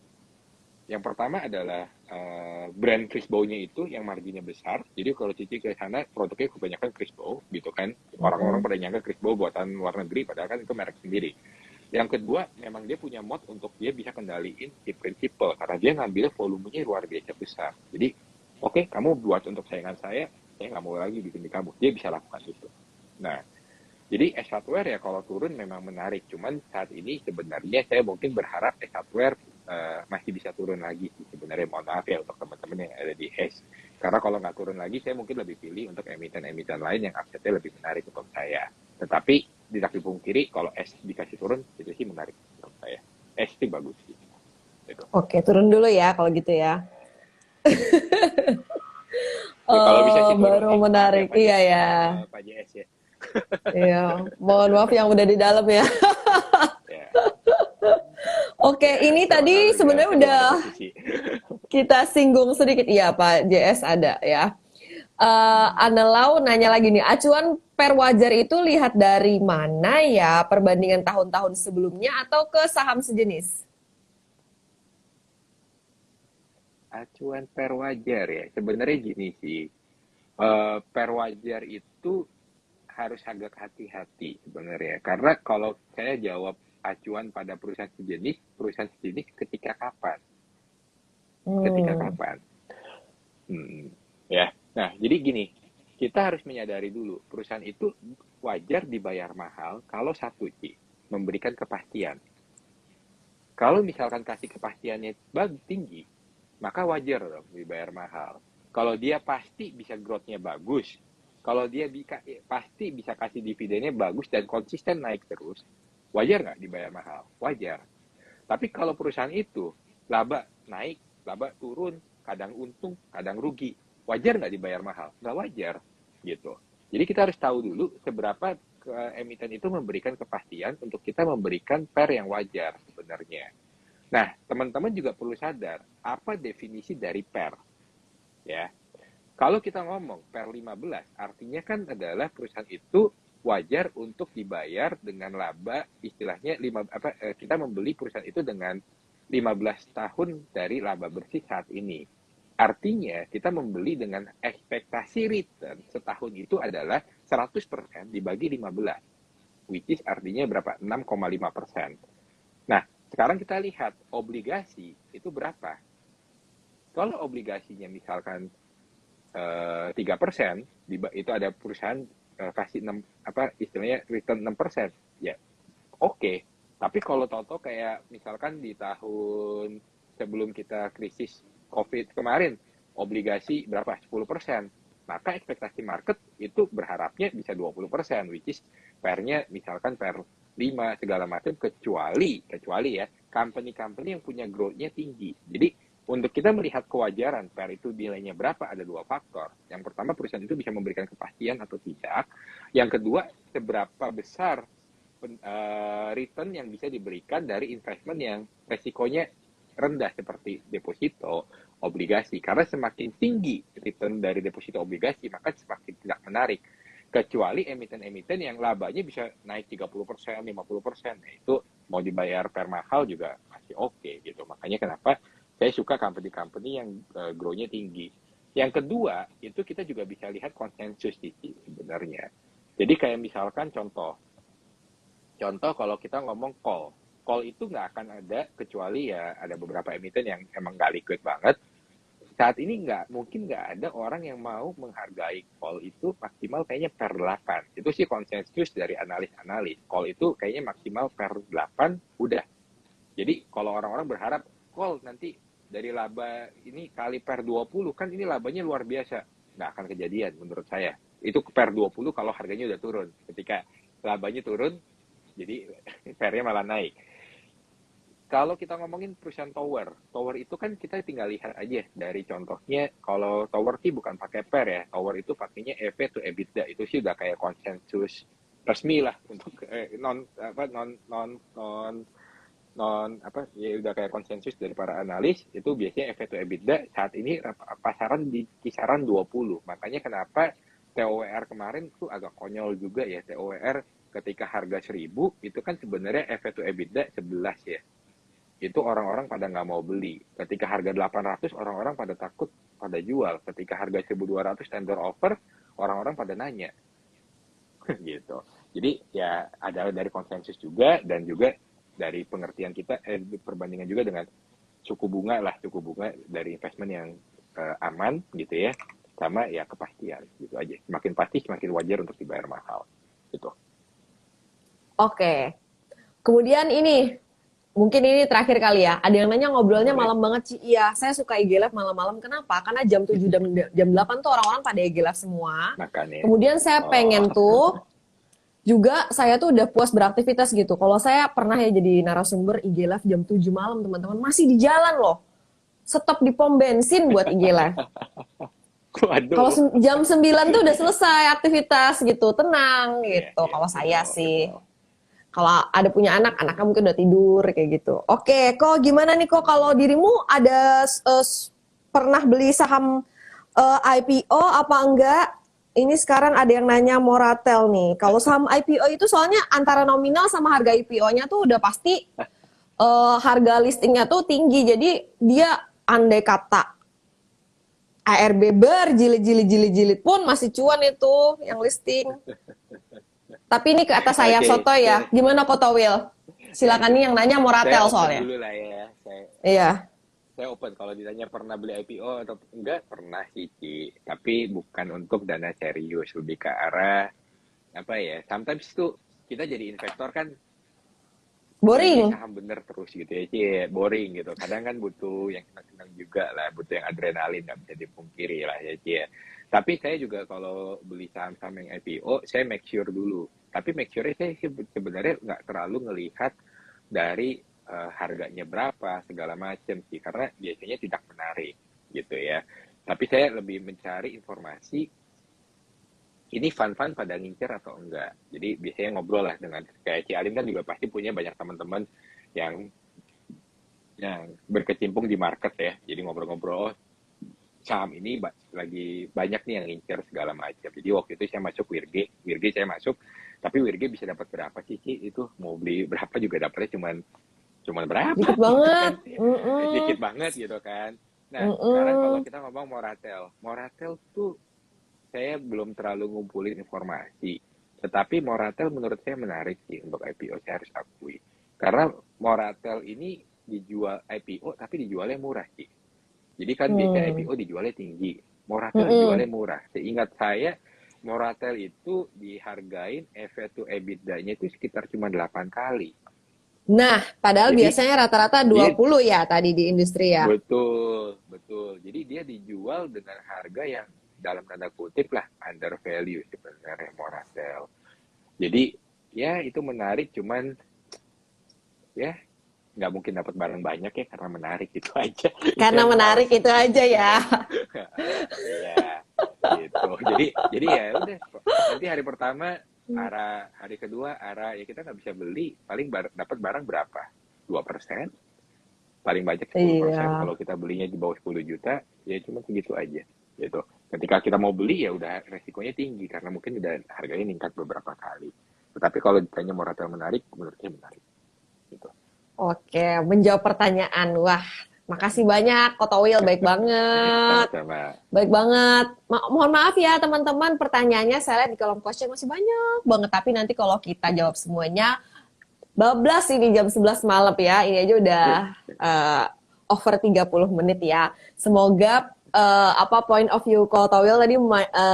Yang pertama adalah brand Crispo-nya itu yang marginnya besar. Jadi kalau Cici ke sana produknya kebanyakan Crispo gitu kan. Orang-orang Mm-mm. pada nyangka Crispo buatan luar negeri padahal kan itu merek sendiri. Yang kedua, memang dia punya mod untuk dia bisa kendaliin si prinsipal karena dia ngambil volumenya luar biasa besar. Jadi, oke, kamu buat untuk saingan saya nggak mau lagi bikin di kamu. Dia bisa lakukan itu. Nah, jadi S hardware ya kalau turun memang menarik. Cuman saat ini sebenarnya saya mungkin berharap S hardware masih bisa turun lagi. Sebenarnya mohon maaf ya untuk teman-teman yang ada di S. Karena kalau nggak turun lagi, saya mungkin lebih pilih untuk emiten-emiten lain yang asetnya lebih menarik untuk saya. Tetapi tidak dipungkiri kalau S dikasih turun itu sih menarik untuk saya. S sih bagus sih. Gitu. Oke, turun dulu ya kalau gitu ya. Ya, kalau bisa sih turun Baru sih. Maaf ya menarik. Iya ya. Pak JS ya. Iya. Mohon maaf yang udah di dalam ya. Ya, Oke, ya ini kurang tadi tahu sebenarnya saya belum udah ada posisi. kita singgung sedikit. Iya, Pak JS ada ya. Anelau nanya lagi nih, acuan per wajar itu lihat dari mana ya? Perbandingan tahun-tahun sebelumnya atau ke saham sejenis? Acuan per wajar ya. Sebenarnya gini sih, per wajar itu harus agak hati-hati sebenarnya. Karena kalau saya jawab acuan pada perusahaan sejenis ketika kapan? Ketika Hmm. kapan? Hmm, ya. Nah, jadi gini, kita harus menyadari dulu, perusahaan itu wajar dibayar mahal kalau satu, Ci, memberikan kepastian. Kalau misalkan kasih kepastiannya tinggi, maka wajar dong dibayar mahal. Kalau dia pasti bisa growth-nya bagus, kalau dia pasti bisa kasih dividennya bagus dan konsisten naik terus, wajar nggak dibayar mahal? Wajar. Tapi kalau perusahaan itu laba naik, laba turun, kadang untung, kadang rugi, wajar nggak dibayar mahal? Nggak wajar, gitu. Jadi kita harus tahu dulu seberapa emiten itu memberikan kepastian untuk kita memberikan per yang wajar sebenarnya. Nah, teman-teman juga perlu sadar apa definisi dari per, ya. Kalau kita ngomong per 15, artinya kan adalah perusahaan itu wajar untuk dibayar dengan laba istilahnya kita membeli perusahaan itu dengan 15 tahun dari laba bersih saat ini. Artinya kita membeli dengan ekspektasi return setahun itu adalah 100% dibagi 15, which is artinya berapa? 6,5%. Nah, sekarang kita lihat obligasi itu berapa. Kalau obligasinya misalkan 3%, itu ada perusahaan kasih 6, istilahnya return 6%, ya oke. Okay. Tapi kalau toto kayak misalkan di tahun sebelum kita krisis COVID kemarin, obligasi berapa? 10%. Maka ekspektasi market itu berharapnya bisa 20%, which is pair-nya misalkan pair 5 segala macam, kecuali ya company-company yang punya growth-nya tinggi. Jadi untuk kita melihat kewajaran pair itu nilainya berapa, ada dua faktor. Yang pertama, perusahaan itu bisa memberikan kepastian atau tidak. Yang kedua, seberapa besar return yang bisa diberikan dari investment yang resikonya rendah seperti deposito, obligasi. Karena semakin tinggi return dari deposito obligasi, maka semakin tidak menarik. Kecuali emiten-emiten yang labanya bisa naik 30%, 50%. Nah, itu mau dibayar per mahal juga masih oke gitu. Makanya kenapa saya suka company-company yang grow-nya tinggi. Yang kedua, itu kita juga bisa lihat konsensus sebenarnya. Jadi kayak misalkan Contoh kalau kita ngomong call itu nggak akan ada kecuali ya ada beberapa emiten yang emang nggak liquid banget. Saat ini mungkin nggak ada orang yang mau menghargai call itu maksimal kayaknya per 8. Itu sih konsensus dari analis-analis. Call itu kayaknya maksimal per 8 udah. Jadi kalau orang-orang berharap call nanti dari laba ini kali per 20 kan ini labanya luar biasa. Nggak akan kejadian menurut saya. Itu per 20 kalau harganya udah turun. Ketika labanya turun, jadi fairnya malah naik. Kalau kita ngomongin perusahaan tower itu kan kita tinggal lihat aja dari contohnya. Kalau tower sih bukan pakai per ya, tower itu pakainya EV to EBITDA, itu sih udah kayak konsensus resmi lah untuk non non non non non apa ya udah kayak konsensus dari para analis itu biasanya EV to EBITDA saat ini pasaran di kisaran 20. Makanya kenapa TOWR kemarin tuh agak konyol juga ya. TOWR ketika harga 1000 itu kan sebenarnya EV to EBITDA 11 ya. Itu orang-orang pada nggak mau beli. Ketika harga 800 orang-orang pada takut pada jual. Ketika harga 1200 tender offer orang-orang pada nanya gitu. Jadi ya ada dari konsensus juga dan juga dari pengertian kita perbandingan juga dengan suku bunga dari investment yang aman gitu ya, sama ya kepastian gitu aja. Semakin pasti semakin wajar untuk dibayar mahal gitu. Oke. Kemudian ini, mungkin ini terakhir kali ya. Ada yang nanya ngobrolnya Boleh. malam banget sih. Iya, saya suka IG Live malam-malam. Kenapa? Karena jam 7 jam 8 tuh orang-orang pada IG Live semua. Makanya Kemudian saya pengen tuh juga saya tuh udah puas beraktivitas gitu. Kalau saya pernah ya jadi narasumber IG Live jam 7 malam, teman-teman. Masih di jalan loh. Stop di pom bensin buat IG Live. Kalau waduh. jam 9 tuh udah selesai aktivitas gitu. Tenang Iya, gitu. iya, Kalau saya betul, sih. betul. Kalau ada punya anak, anaknya mungkin udah tidur kayak gitu. Oke, kok gimana nih kok kalau dirimu ada pernah beli saham IPO apa enggak? Ini sekarang ada yang nanya Moratel nih. Kalau saham IPO itu soalnya antara nominal sama harga IPO-nya tuh udah pasti harga listingnya tuh tinggi. Jadi dia andai kata ARB berjilid-jilid pun masih cuan itu yang listing. Tapi ini ke atas saya Oke, soto ya. Gimana Kota Will? Silakan nih yang nanya saya Moratel open soalnya. dulu lah ya. Iya. Saya open kalau ditanya pernah beli IPO atau enggak, pernah sih Ci. Tapi bukan untuk dana serius, lebih ke arah apa ya, sometimes tuh kita jadi investor kan beli Boring. saham bener terus gitu ya Ci, boring gitu. Kadang kan butuh yang senang-senang juga lah, butuh yang adrenalin, nggak bisa dipungkiri lah ya Ci ya. Tapi saya juga kalau beli saham-saham yang IPO saya make sure dulu, tapi make sure saya sebenarnya nggak terlalu ngelihat dari harganya berapa segala macam sih, karena biasanya tidak menarik gitu ya. Tapi saya lebih mencari informasi ini fun-fun pada ngincer atau enggak. Jadi biasanya ngobrol lah dengan kayak Ci Alim kan juga pasti punya banyak teman-teman yang berkecimpung di market ya. Jadi ngobrol-ngobrol, oh saham ini lagi banyak nih yang ngincer segala macam. Jadi waktu itu saya masuk Wirge saya masuk, tapi Wirge bisa dapat berapa sih Ci? Itu mau beli berapa juga dapatnya cuman berapa Dikit gitu banget. kan. Dikit banget gitu kan. Nah, sekarang kalau kita ngomong Moratel tuh saya belum terlalu ngumpulin informasi. Tetapi Moratel menurut saya menarik sih untuk IPO, saya harus akui. Karena Moratel ini dijual IPO tapi dijualnya murah sih. Jadi kan biasanya IPO dijualnya tinggi, Moratel dijualnya murah. Seingat saya Moratel itu dihargain EV to EBITDA-nya itu sekitar cuma 8 kali. Nah, padahal Jadi biasanya rata-rata 20 ya tadi di industri ya. betul, betul. Jadi dia dijual dengan harga yang dalam tanda kutip lah under value sebenarnya Moratel. Jadi ya itu menarik, cuman ya nggak mungkin dapat barang banyak ya karena menarik itu aja. Karena menarik itu aja ya. Iya, gitu. Jadi ya udah. Nanti hari pertama hari kedua ya kita nggak bisa beli, paling dapat barang berapa? 2%, paling banyak 10%. Iya. Kalau kita belinya di bawah 10 juta, ya cuma segitu aja. Gitu. Ketika kita mau beli ya udah resikonya tinggi karena mungkin udah harganya meningkat beberapa kali. Tetapi kalau ditanya Moratel menarik, menurut saya menarik. Gitu. Oke, menjawab pertanyaan. Wah, makasih banyak Kota Will, baik banget. Sama-sama. Baik banget. Mohon maaf ya teman-teman, pertanyaannya saya lihat di kolom question masih banyak banget. Tapi nanti kalau kita jawab semuanya, bablas ini jam 11 malam ya. Ini aja udah over 30 menit ya. Semoga point of view Kota Will tadi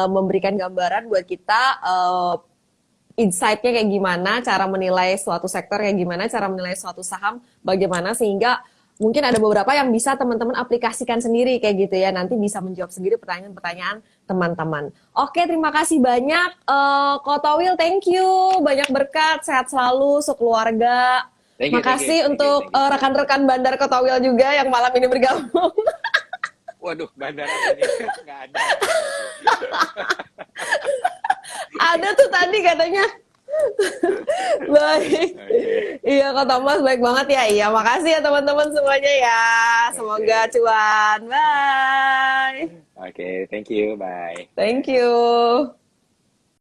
memberikan gambaran buat kita insight-nya kayak gimana, cara menilai suatu sektor kayak gimana, cara menilai suatu saham bagaimana, sehingga mungkin ada beberapa yang bisa teman-teman aplikasikan sendiri kayak gitu ya, nanti bisa menjawab sendiri pertanyaan-pertanyaan teman-teman. Oke, terima kasih banyak Kota Will, thank you, banyak berkat, sehat selalu sekeluarga. Makasih untuk rekan-rekan Bandar Kota Will juga yang malam ini bergabung. Waduh, bandara ini nggak ada. Ada tuh tadi katanya. Baik. Iya, Kak Thomas baik banget ya. Iya, makasih ya teman-teman semuanya ya. Semoga Oke, cuan. Bye. oke, thank you, bye. Thank you.